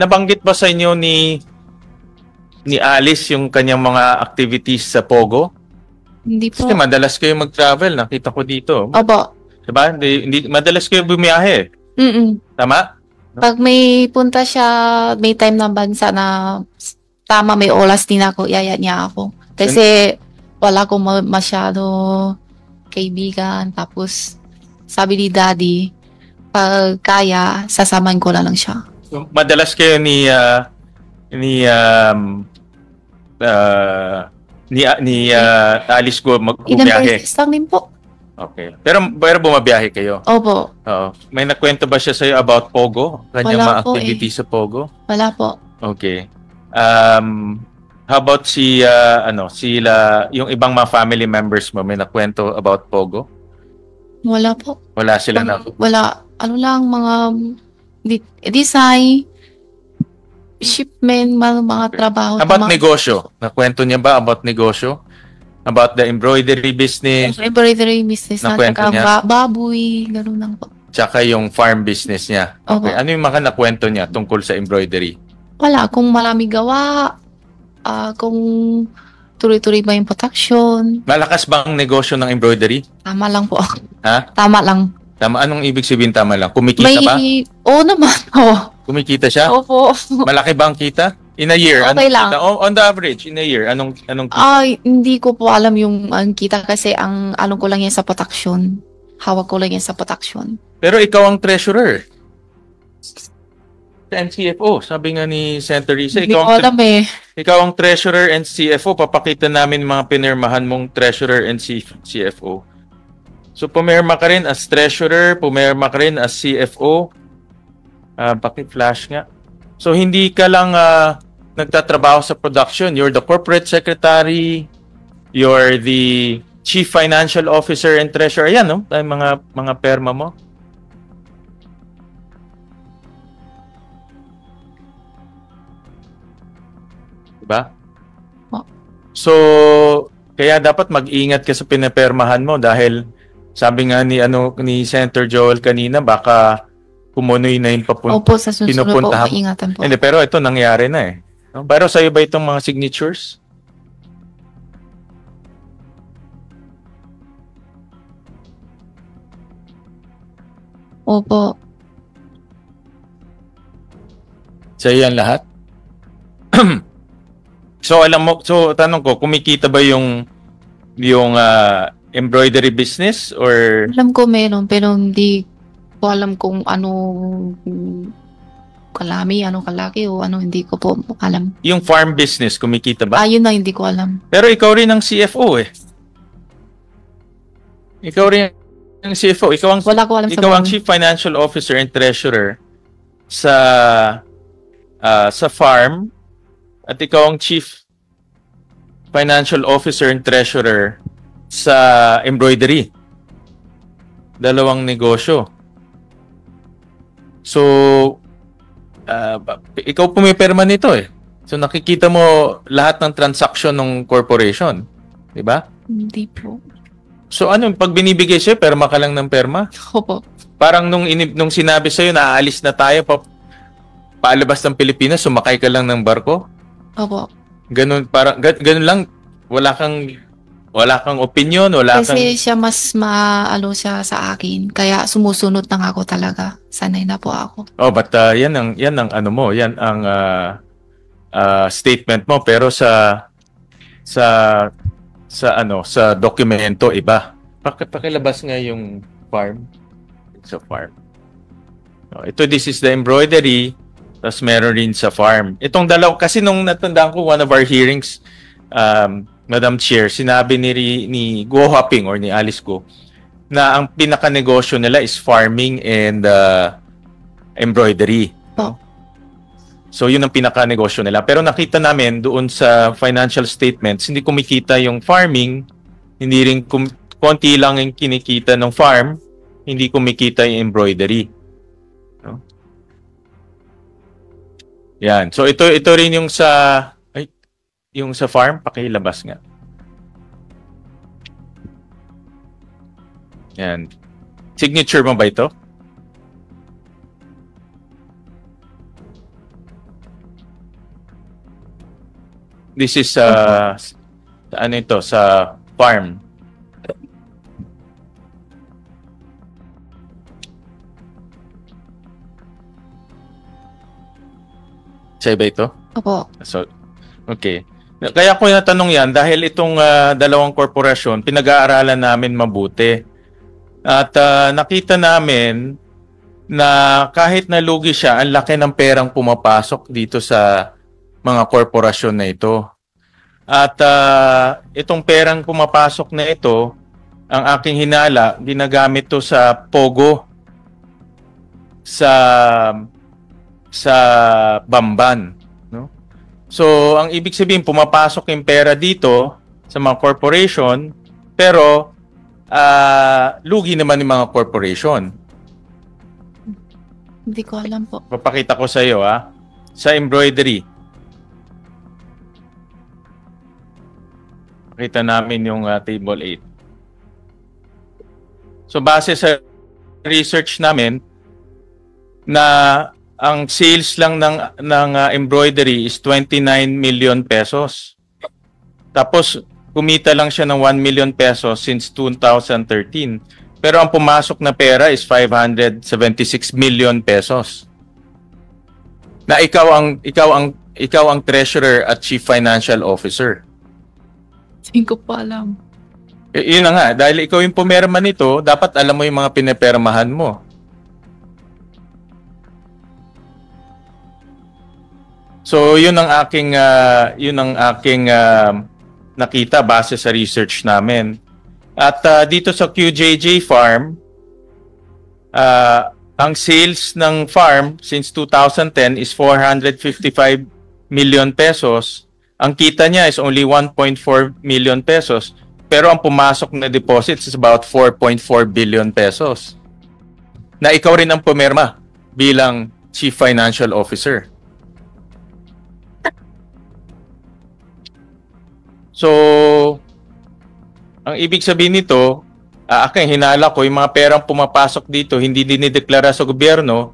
Speaker 5: Nabanggit ba sa inyo ni Alice yung kanyang mga activities sa Pogo?
Speaker 2: Hindi po.
Speaker 5: Kasi madalas kayo mag-travel, nakita ko dito.
Speaker 2: Opo.
Speaker 5: Diba? Hindi, madalas kayo bumiyahe. Tama?
Speaker 2: Pag may punta siya, may time na bansa na tama may oras din ako, yaya niya ako. Kasi wala akong masyado kaibigan. Tapos sabi ni Daddy, pag kaya, sasamahan ko na lang siya.
Speaker 5: So, madalas kayo ni Alice go
Speaker 2: Ilang
Speaker 5: magbiyahe.
Speaker 2: beses lang din po.
Speaker 5: Okay. Pero bumabiyahe kayo?
Speaker 2: Opo.
Speaker 5: Oo. May nakwento ba siya sa'yo about Pogo? Kanyang
Speaker 2: Wala
Speaker 5: mga
Speaker 2: po
Speaker 5: activities sa Pogo?
Speaker 2: Wala po.
Speaker 5: Okay. How about yung ibang mga family members mo, may nakwento about Pogo?
Speaker 2: Wala po.
Speaker 5: Wala sila na.
Speaker 2: Wala. Ano lang, mga design, shipment, mga trabaho.
Speaker 5: About negosyo? Nakwento niya ba about negosyo? About the embroidery business?
Speaker 2: Embroidery business na
Speaker 5: Nakwento niya?
Speaker 2: baboy, gano'n lang po.
Speaker 5: Tsaka yung farm business niya.
Speaker 2: Opo.
Speaker 5: Okay. Ano yung mga nakwento niya tungkol sa embroidery?
Speaker 2: Wala, kung marami gawa, kung tuloy-tuloy ba yung production,
Speaker 5: Malakas ba ang negosyo ng embroidery?
Speaker 2: tama lang po.
Speaker 5: Ha?
Speaker 2: Tama lang.
Speaker 5: Tama, anong ibig sabihin tama lang? Kumikita ba?
Speaker 2: Oo naman. Oo.
Speaker 5: Kumikita siya?
Speaker 2: Opo.
Speaker 5: Malaki ba ang kita? In a year?
Speaker 2: Okay lang.
Speaker 5: Kita? On the average, in a year, anong kita?
Speaker 2: Hindi ko po alam yung ang kita kasi ang alam ko lang yan sa production. Hawak ko lang yan sa production.
Speaker 5: Pero ikaw ang treasurer. Sa NCFO, sabi nga ni Senator Risa,
Speaker 2: Hindi ko alam eh.
Speaker 5: ikaw ang treasurer and CFO. Papakita namin mga pinirmahan mong treasurer and CFO. So, pumirma ka rin as treasurer, pumirma ka rin as CFO. Paki-flash nga. So, hindi ka lang nagtatrabaho sa production. You're the corporate secretary, you're the chief financial officer and treasurer. Ayan, no? Ay, mga perma mo. Diba? So, kaya dapat mag-ingat ka sa pinapermahan mo dahil sabi nga ni Senator Joel kanina, baka kumunoy na yung
Speaker 2: Opo, sa susunod po,
Speaker 5: pinupuntahan.
Speaker 2: maingatan po.
Speaker 5: Hindi, pero ito nangyari na eh. No? Pero sa'yo ba itong mga signatures?
Speaker 2: Opo.
Speaker 5: Sa'yo yan lahat? So, alam mo, tanong ko, kumikita ba yung embroidery business or
Speaker 2: Alam ko meron, pero hindi ko alam kung ano kalami, ano kalaki o ano, hindi ko po alam.
Speaker 5: yung farm business, kumikita ba?
Speaker 2: Yun na, hindi ko alam.
Speaker 5: Pero ikaw rin ang CFO eh. Ikaw rin ang CFO.
Speaker 2: Wala ko alam sa
Speaker 5: Ikaw ang
Speaker 2: mga-
Speaker 5: Chief Financial Officer and Treasurer sa farm at ikaw ang Chief Financial Officer and Treasurer sa embroidery. Dalawang negosyo. So, ikaw pumipirma nito eh. So, nakikita mo lahat ng transaction ng corporation. Di ba?
Speaker 2: Hindi po.
Speaker 5: So, pag binibigay sa'yo, perma ka lang ng perma?
Speaker 2: Opo.
Speaker 5: Parang nung sinabi sa'yo na aalis na tayo, paalabas ng Pilipinas, sumakay ka lang ng barko?
Speaker 2: Opo.
Speaker 5: Ganun, ganun lang, wala kang opinion,
Speaker 2: Kasi siya mas maalo siya sa akin. Kaya sumusunod na ako talaga. Sanay na po ako.
Speaker 5: Oh, but yan ang statement mo, pero sa dokumento iba. Pakilabas nga yung farm. It's a farm. Oh, this is the embroidery, tapos meron rin sa farm. Itong dalaw, kasi nung natandaan ko, one of our hearings, Madam Chair, sinabi ni Guo Huaping or ni Alice Guo na ang pinaka-negosyo nila is farming and embroidery.
Speaker 2: Po.
Speaker 5: So yun ang pinaka-negosyo nila. Pero nakita namin doon sa financial statements, hindi kumikita yung farming, hindi rin konti lang yung kinikita ng farm, hindi kumikita yung embroidery. No? Yan. So ito rin yung sa farm, pakilabas nga. Yan. Signature mo ba ito? This is ano ito sa farm. Sa iba ito?
Speaker 2: Opo.
Speaker 5: So, okay. Kaya ko natanong yan dahil itong dalawang korporasyon, pinag-aaralan namin mabuti. At nakita namin na kahit nalugi siya, ang laki ng perang pumapasok dito sa mga korporasyon na ito. At itong perang pumapasok na ito, ang aking hinala, ginagamit to sa Pogo, sa Bamban. No? So, ang ibig sabihin, pumapasok yung pera dito sa mga corporation, pero lugi naman yung mga corporation.
Speaker 2: Hindi ko alam po.
Speaker 5: Papakita ko sa iyo, sa embroidery. Pakita namin yung table 8. So, base sa research namin, na ang sales lang ng embroidery is 29 million pesos. Tapos, kumita lang siya ng 1 million pesos since 2013. Pero ang pumasok na pera is 576 million pesos. Na ikaw ang treasurer at chief financial officer.
Speaker 2: Hindi ko pa alam.
Speaker 5: Yun na nga, dahil ikaw yung pumerma nito, dapat alam mo yung mga pinapermahan mo. So, yun ang aking nakita base sa research namin. At dito sa QJJ Farm, ang sales ng farm since 2010 is 455 million pesos. Ang kita niya is only 1.4 million pesos. Pero ang pumasok na deposits is about 4.4 billion pesos. Na ikaw rin ang pumirma bilang Chief Financial Officer. So, ang ibig sabihin nito, aking hinala ko, yung mga perang pumapasok dito, hindi dinideklara sa gobyerno,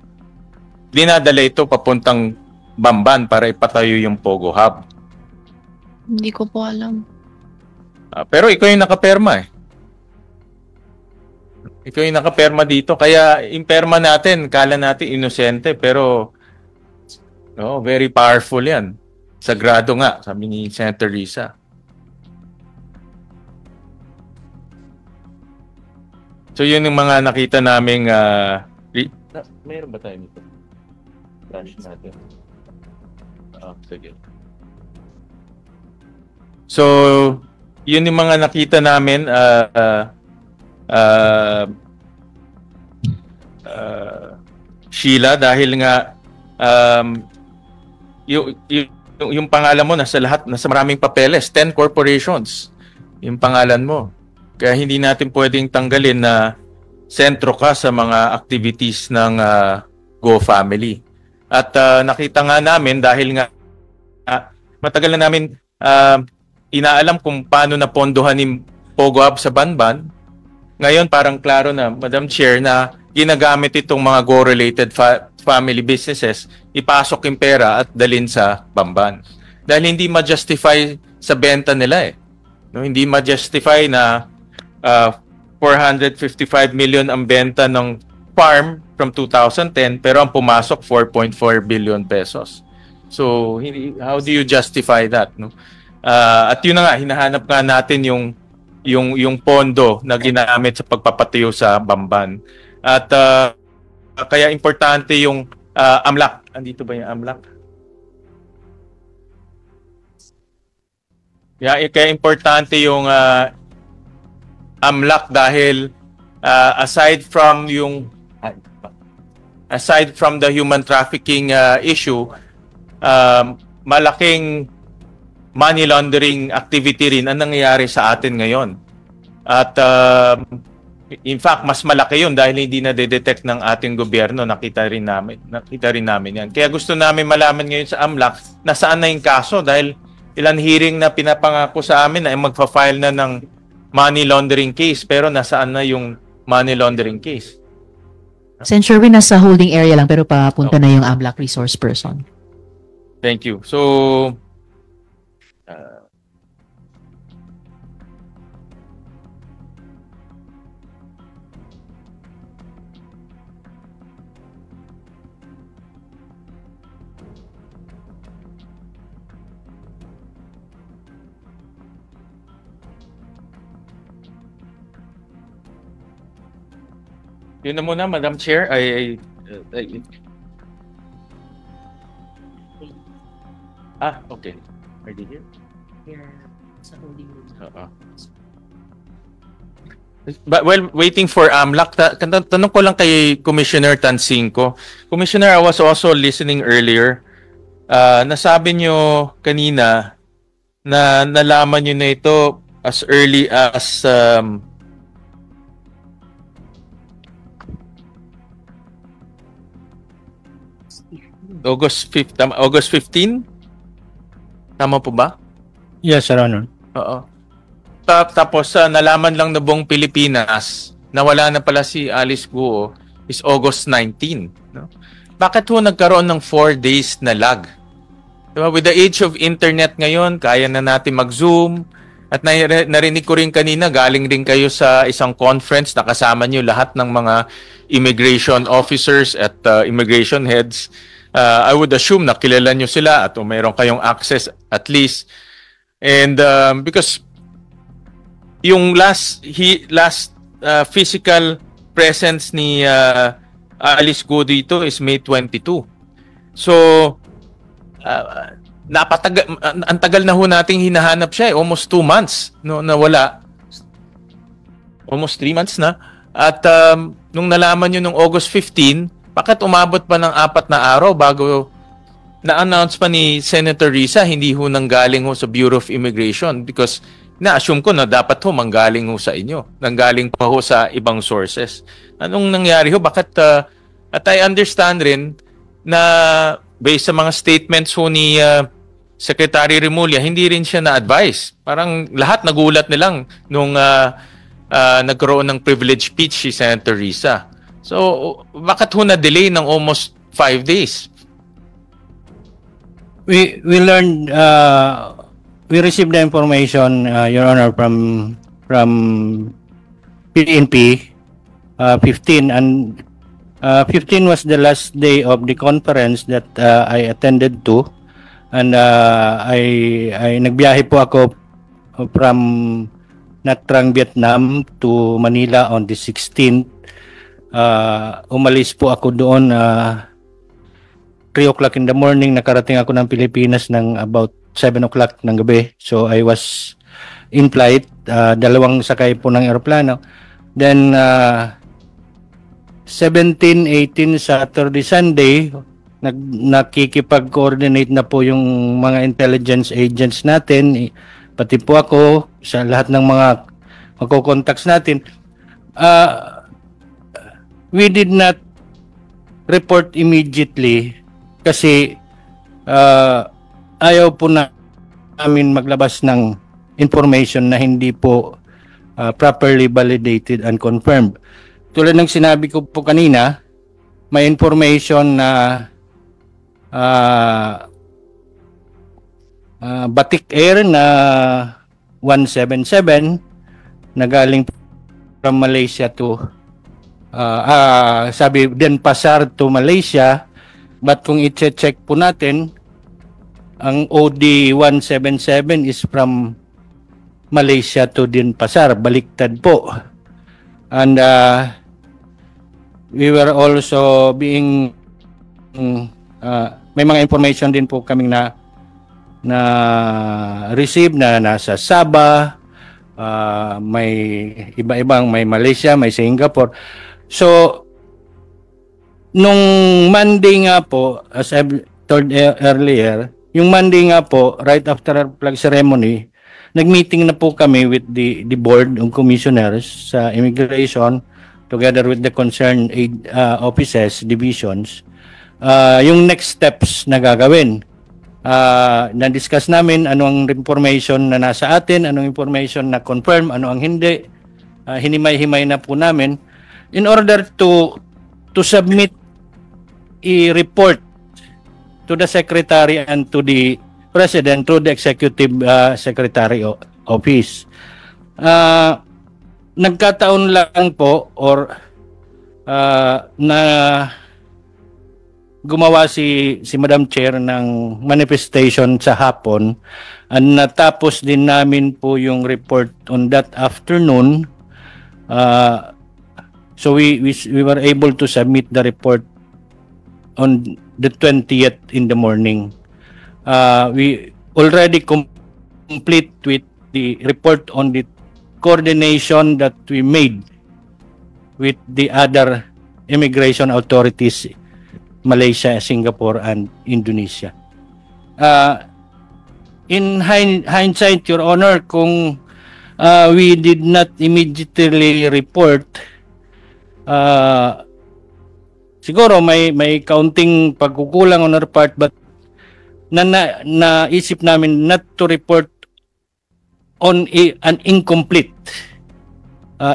Speaker 5: dinadala ito papuntang Bamban para ipatayo yung Pogo Hub.
Speaker 2: Hindi ko po alam.
Speaker 5: Pero ikaw yung nakaperma eh. Ikaw yung nakaperma dito. Kaya yung perma natin, kala natin inosente, pero very powerful yan. Sagrado nga, sabi ni Senator Risa. So yun yung mga nakita naming mayroon ba tayo nito? Flash natin. Sige. So yun yung mga nakita namin Sheila, dahil nga yung pangalan mo nasa maraming papeles, 10 corporations yung pangalan mo. Kaya hindi natin pwedeng tanggalin na sentro ka sa mga activities ng Go Family. At nakita nga namin dahil nga matagal na namin inaalam kung paano napondohan ni Pogo Hub sa Banban. Ngayon parang klaro na, Madam Chair, na ginagamit itong mga Go-related family businesses, ipasok yung pera at dalhin sa Bamban. Dahil hindi ma-justify sa benta nila eh. No, hindi ma-justify na 455 million ang benta ng farm from 2010 pero ang pumasok 4.4 billion pesos. So, how do you justify that, no? At yun na nga, hinahanap nga natin yung pondo na ginamit sa pagpapatayo sa Bamban. At kaya importante yung AMLAC. Andito ba yung AMLAC? Kaya importante yung AMLAC dahil aside from the human trafficking issue, malaking money laundering activity rin ang nangyayari sa atin ngayon. At in fact, mas malaki yun dahil hindi na detect ng ating gobyerno. Nakita rin namin yan. Kaya gusto namin malaman ngayon sa AMLAC na saan na yung kaso dahil ilan hearing na pinapangako sa amin na magfa-file na ng money laundering case pero nasaan na yung money laundering case.
Speaker 1: Sen Sherwin, nasa holding area lang pero papunta na yung AMLAC resource person.
Speaker 5: Thank you. So, yun na muna, Madam Chair. Okay. Are they here? But while waiting for AMLAC, tanong ko lang kay Commissioner Tansinco. Commissioner, I was also listening earlier. Nasabi nyo kanina na nalaman nyo na ito as early as August 15? Tama po ba?
Speaker 6: Yes, Your Honor.
Speaker 5: Oo. Tapos nalaman lang na buong Pilipinas na wala na pala si Alice Guo is August 19. No? Bakit ho nagkaroon ng 4 days na lag? Diba? With the age of internet ngayon, kaya na natin mag-Zoom. At narinig ko rin kanina, galing rin kayo sa isang conference na kasama nyo lahat ng mga immigration officers at immigration heads. I would assume na kilala nyo sila at mayroon kayong access at least. And because yung last physical presence ni Alice Guo dito is May 22. So, ang tagal na ho nating hinahanap siya, almost 2 months no, nawala. Almost 3 months na. At nung nalaman nyo nung August 15, bakit umabot pa ng 4 na araw bago na-announce pa ni Senator Risa, hindi ho nanggaling ho sa Bureau of Immigration? Because na-assume ko na dapat ho manggaling ho sa inyo. Nanggaling pa ho sa ibang sources. Anong nangyari ho? Bakit, at I understand rin na based sa mga statements ho ni Secretary Remulla, hindi rin siya na-advise. Parang lahat nagulat nilang nung nagkaroon ng privilege speech si Senator Risa. So, bakit ho na-delay ng almost 5 days?
Speaker 6: We learned, we received the information, Your Honor, from PNP 15, and 15 was the last day of the conference that I attended to, and I nagbiyahe po ako from Nha Trang, Vietnam to Manila on the 16th. Umalis po ako doon 3 o'clock in the morning, nakarating ako ng Pilipinas ng about 7 o'clock ng gabi. So I was in flight, 2 sakay po ng eroplano. Then 17, 18, Saturday, Sunday, nakikipag-coordinate na po yung mga intelligence agents natin, pati po ako sa lahat ng mga magko-contacts natin. We did not report immediately kasi ayaw po namin maglabas ng information na hindi po properly validated and confirmed. Tulad ng sinabi ko po kanina, may information na Batik Air na 177 na galing from Malaysia to sabi Denpasar to Malaysia, but kung i-check po natin, ang OD 177 is from Malaysia to Denpasar, baliktad po. And we were also being may mga information din po kaming na receive na nasa Sabah, may iba-ibang, may Malaysia, may Singapore. So nung Monday nga po, as told earlier, yung Monday nga po, right after our flag ceremony, nag-meeting na po kami with the board of commissioners sa immigration together with the concerned offices, divisions, yung next steps na gagawin. Na-discuss namin anong information na nasa atin, anong information na confirm, ano ang hindi. Hinimay-himay na po namin in order to submit a report to the secretary and to the president through the executive secretary office. Nagkataon lang po or na gumawa si Madam Chair ng manifestation sa hapon, and natapos din namin po yung report on that afternoon. So we were able to submit the report on the 20th in the morning. We already complete with the report on the coordination that we made with the other immigration authorities, Malaysia, Singapore, and Indonesia. In hindsight, Your Honor, kung we did not immediately report, siguro may counting pagkukulang on our part, but naisip namin not to report on an incomplete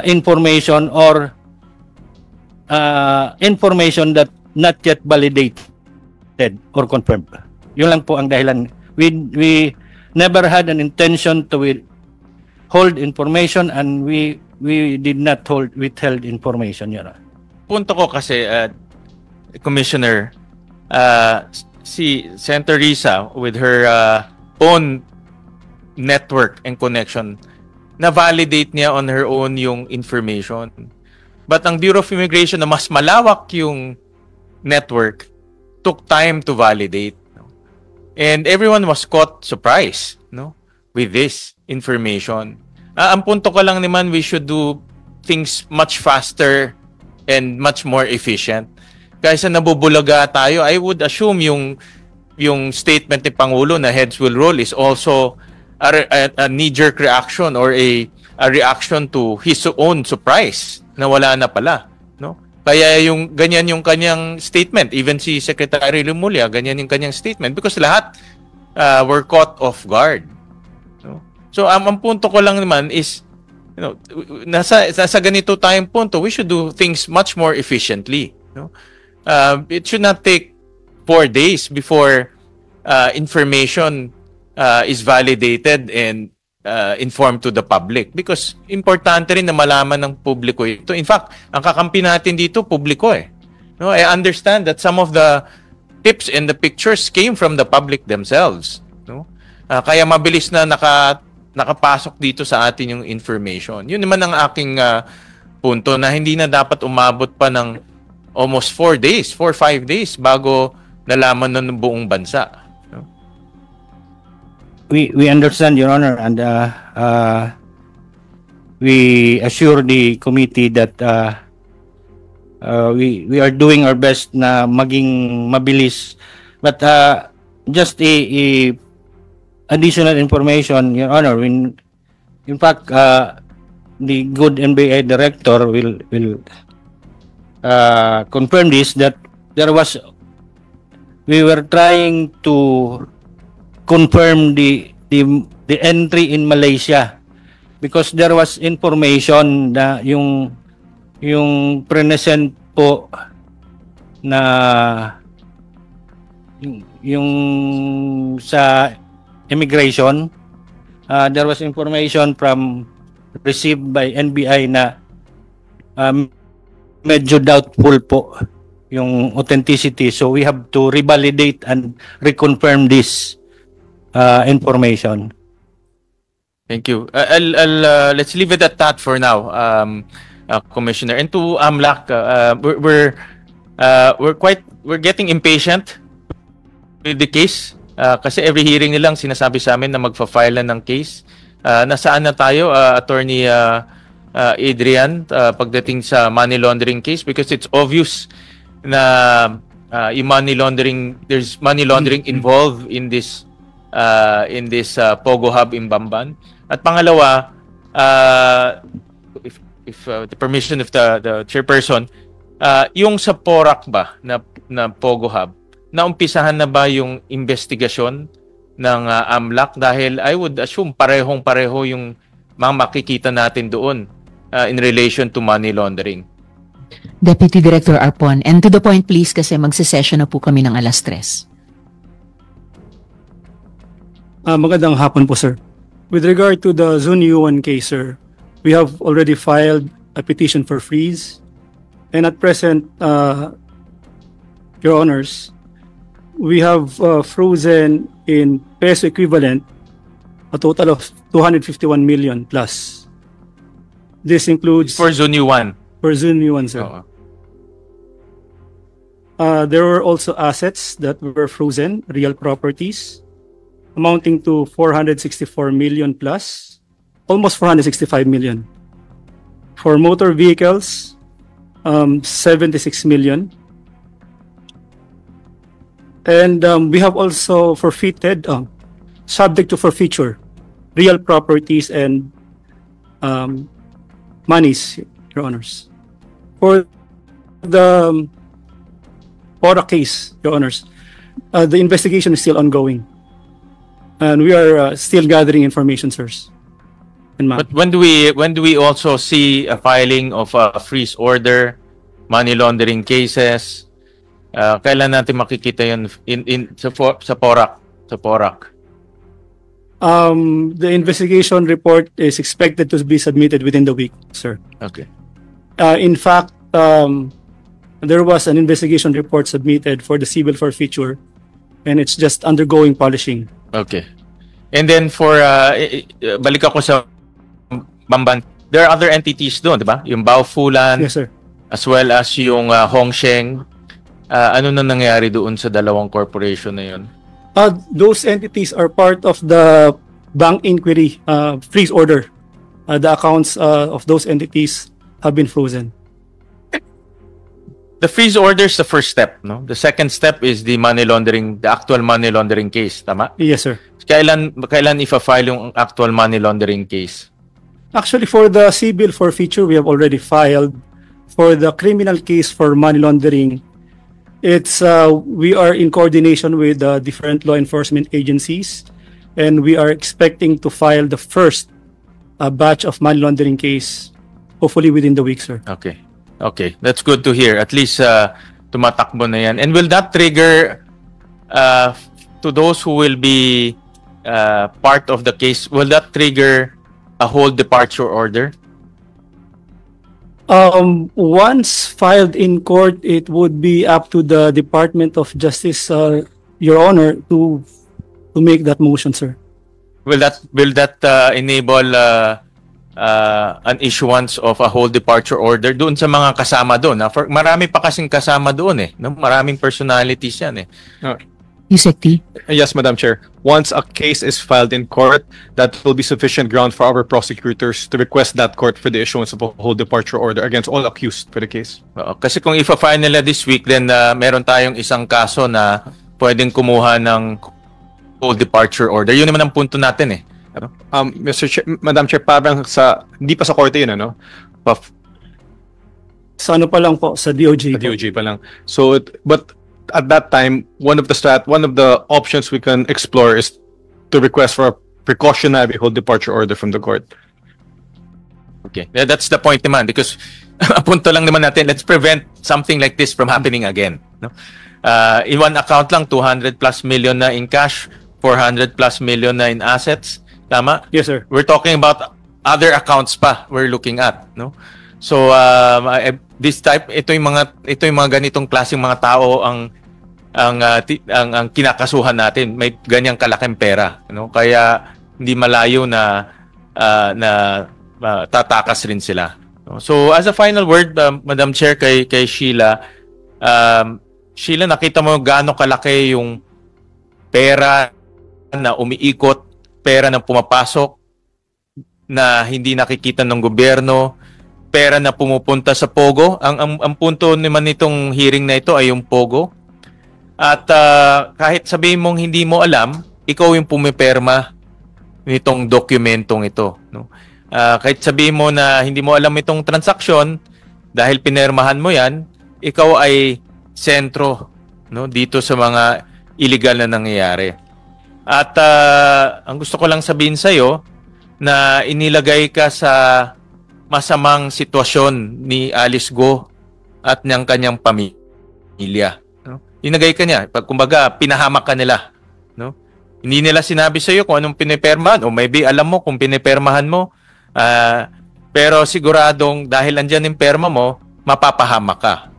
Speaker 6: information or information that not yet validated or confirmed. Yun lang po ang dahilan. We never had an intention to hold information, and we did not withheld information, Your Honor.
Speaker 5: Punto ko kasi, Commissioner, si Senator Risa with her own network and connection, na-validate niya on her own yung information. But ang Bureau of Immigration na mas malawak yung network took time to validate. And everyone was caught surprised, with this information. Ang punto ko lang naman, we should do things much faster and much more efficient. Kaysa nabubulaga tayo, I would assume yung statement ni Pangulo na heads will roll is also a knee-jerk reaction or a reaction to his own surprise na wala na pala, no? Kaya ganyan yung kanyang statement. Even si Secretary Remulla, ganyan yung kanyang statement because lahat were caught off guard. No? So ang punto ko lang naman is, nasa ganito tayong punto, we should do things much more efficiently. No? It should not take 4 days before information is validated and informed to the public, because importante rin na malaman ng publiko ito. In fact, ang kakampi natin dito, publiko No, I understand that some of the tips and the pictures came from the public themselves. No? Kaya mabilis na nakapasok dito sa atin yung information. Yun naman ang aking punto, na hindi na dapat umabot pa ng almost 4 days, 4-5 days bago nalaman ng buong bansa.
Speaker 6: We understand, Your Honor, and we assure the committee that we are doing our best na maging mabilis. But just a additional information, Your Honor, in fact, the good NBI director will confirm this, that we were trying to confirm the entry in Malaysia because there was information na yung present po na yung sa immigration, there was information received by NBI na medyo doubtful po yung authenticity, so we have to revalidate and reconfirm this information.
Speaker 5: Thank you. Let's leave it at that for now, Commissioner. And to AMLAC, we're getting impatient with the case kasi every hearing nilang sinasabi sa amin na magfa-file na ng case. Nasaan na tayo, Attorney Adrian, pagdating sa money laundering case, because it's obvious na yung money laundering, there's money laundering involved in this Pogo Hub in Bamban. At pangalawa, if the permission of the chairperson, yung sa Porac ba na Pogo Hub, naumpisahan na ba yung investigasyon ng AMLAC? Dahil I would assume parehong-pareho yung mga makikita natin doon in relation to money laundering.
Speaker 1: Deputy Director Arpon, and to the point please kasi magsisession na po kami ng 3:00.
Speaker 7: Magandang hapon po, sir. With regard to the Zone U1 case, sir, we have already filed a petition for freeze. And at present, Your Honors, we have frozen in peso equivalent a total of 251 million plus. This includes
Speaker 5: For Zone U1.
Speaker 7: for Zone U1, sir.
Speaker 5: Oo.
Speaker 7: There were also assets that were frozen, real properties, amounting to 464 million plus, almost 465 million. For motor vehicles, 76 million. And we have also forfeited, subject to forfeiture, real properties and monies, Your Honors. For the Pora case, Your Honors, the investigation is still ongoing. And we are still gathering information, sirs. And ma'am.
Speaker 5: But when do we also see a filing of a freeze order, money laundering cases? Kailan natin makikita yun sa Porac?
Speaker 7: The investigation report is expected to be submitted within the week, sir.
Speaker 5: Okay.
Speaker 7: In fact, there was an investigation report submitted for the civil forfeiture, and it's just undergoing polishing.
Speaker 5: Okay. And then for balik ako sa Bamban, there are other entities doon, di ba? Yung Baofulan,
Speaker 7: Yes, sir.
Speaker 5: as well as yung Hongsheng. Ano na nangyari doon sa dalawang corporation na yun?
Speaker 7: Those entities are part of the bank inquiry freeze order. The accounts of those entities have been frozen.
Speaker 5: The freeze order is the first step, no? The second step is the money laundering, the actual money laundering case, tama?
Speaker 7: Yes, sir.
Speaker 5: Kailan ifa-file yung actual money laundering case?
Speaker 7: Actually, for the civil forfeiture, we have already filed. For the criminal case for money laundering, it's we are in coordination with different law enforcement agencies, and we are expecting to file the first batch of money laundering case, hopefully within the week, sir.
Speaker 5: Okay. Okay, that's good to hear. At least tumatakbo na yan. And will that trigger to those who will be part of the case, will that trigger a whole departure order?
Speaker 7: Once filed in court, it would be up to the Department of Justice, Your Honor, to make that motion, sir.
Speaker 5: Will that enable an issuance of a whole departure order doon sa mga kasama doon? Marami pa kasing kasama doon no? Maraming personalities yan
Speaker 1: Yusek T.
Speaker 8: Yes, Madam Chair. Once a case is filed in court, that will be sufficient ground for our prosecutors to request that court for the issuance of a whole departure order against all accused for the case.
Speaker 5: Kasi kung ifa-file nila this week, then meron tayong isang kaso na pwedeng kumuha ng whole departure order. Yun naman ang punto natin
Speaker 8: Madam Chair, parang hindi pa sa korte yun, ano?
Speaker 7: Sa ano pa lang po, sa DOJ.
Speaker 8: Sa DOJ pa lang. So, but at that time, one of the options we can explore is to request for a precautionary whole departure order from the court.
Speaker 5: Okay, that's the point naman, because punto lang naman natin, let's prevent something like this from happening again. No? In one account lang, 200 plus million na in cash, 400 plus million na in assets. Tama?
Speaker 7: Yes, sir.
Speaker 5: We're talking about other accounts pa we're looking at, no? So ito yung mga ganitong klaseng mga tao ang kinakasuhan natin. May ganyang kalaking pera, no? Kaya hindi malayo na tatakas rin sila. No? So as a final word, Madam Chair, kay Sheila, Sheila, nakita mo gaano kalaki yung pera na umiikot, pera na pumapasok na hindi nakikita ng gobyerno, pera na pumupunta sa Pogo. Ang punto naman nitong hearing na ito ay yung Pogo. At kahit sabihin mong hindi mo alam, ikaw yung pumiperma nitong dokumentong ito. No? Kahit sabihin mo na hindi mo alam itong transaksyon, dahil pinermahan mo yan, ikaw ay sentro, no, dito sa mga illegal na nangyayari. At ang gusto ko lang sabihin sa'yo, na inilagay ka sa masamang sitwasyon ni Alice Go at ng kanyang pamilya. No? Inagay ka niya. Kumbaga, pinahamak ka nila. No? Hindi nila sinabi sa iyo kung anong pinipermahan, o maybe alam mo kung pinipermahan mo, pero siguradong dahil andyan yung perma mo, mapapahamak ka.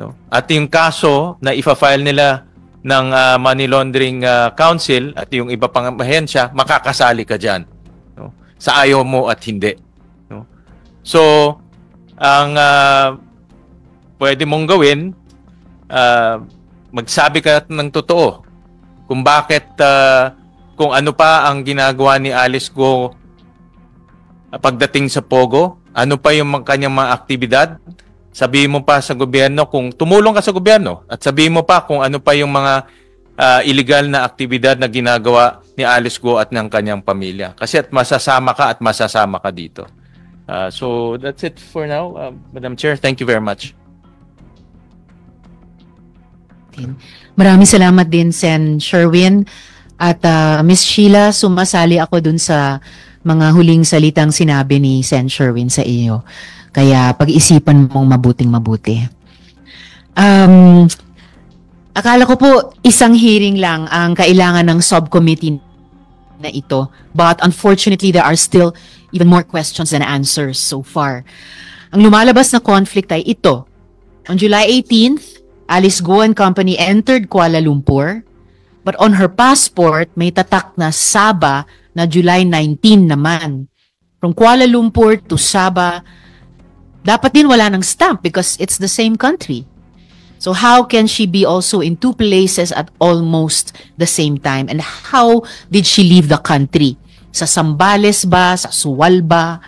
Speaker 5: No? At yung kaso na ifa-file nila ng Money Laundering Council at yung iba pang ahensya, makakasali ka dyan. No? Sa ayaw mo at hindi. No? So, ang pwede mong gawin, magsabi ka ng totoo kung bakit, kung ano pa ang ginagawa ni Alice Go pagdating sa Pogo, ano pa yung kanyang mga aktibidad. Sabihin mo pa sa gobyerno kung tumulong ka sa gobyerno, at sabihin mo pa kung ano pa yung mga illegal na aktibidad na ginagawa ni Alice Go at ng kanyang pamilya. Kasi at masasama ka dito. So that's it for now, Madam Chair. Thank you very much.
Speaker 1: Maraming salamat din, Sen Sherwin. At Miss Sheila, sumasali ako dun sa mga huling salitang sinabi ni Sen Sherwin sa iyo. Kaya pag-isipan mong mabuting-mabuti. Akala ko po isang hearing lang ang kailangan ng subcommittee na ito. But unfortunately, there are still even more questions than answers so far. Ang lumalabas na conflict ay ito. On July 18th, Alice Go and Company entered Kuala Lumpur, but on her passport, may tatak na Sabah na July 19 naman. From Kuala Lumpur to Sabah, dapat din wala ng stamp because it's the same country. So how can she be also in two places at almost the same time? And how did she leave the country? Sa Zambales ba? Sa Suwal ba?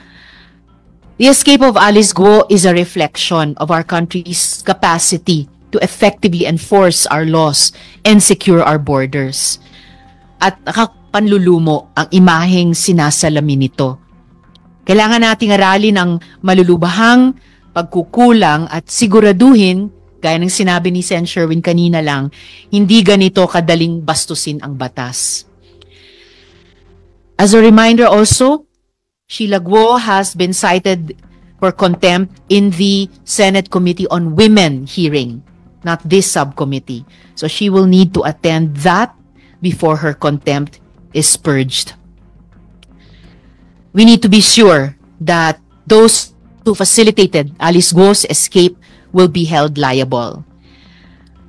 Speaker 1: The escape of Alice Go is a reflection of our country's capacity to effectively enforce our laws and secure our borders. At nakapanlulumo ang imaheng sinasalamin nito. Kailangan nating aralin ang malulubahang pagkukulang at siguraduhin, gaya ng sinabi ni Sen Sherwin kanina lang, hindi ganito kadaling bastusin ang batas. As a reminder also, Sheila Guo has been cited for contempt in the Senate Committee on Women hearing, not this subcommittee. So she will need to attend that before her contempt is purged. We need to be sure that those who facilitated Alice Guo's escape will be held liable.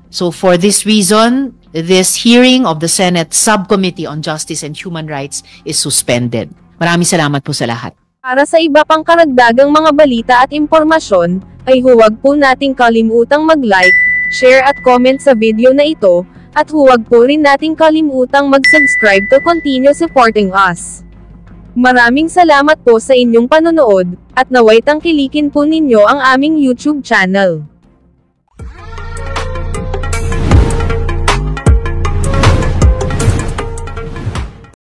Speaker 1: So for this reason, this hearing of the Senate Subcommittee on Justice and Human Rights is suspended. Maraming salamat po sa lahat.
Speaker 9: Para sa iba pang karagdagang mga balita at impormasyon, ay huwag po nating kalimutang mag-like, share at comment sa video na ito, at huwag po rin nating kalimutang mag-subscribe to continue supporting us. Maraming salamat po sa inyong panonood, at naway tangkilikin po ninyo ang aming YouTube channel.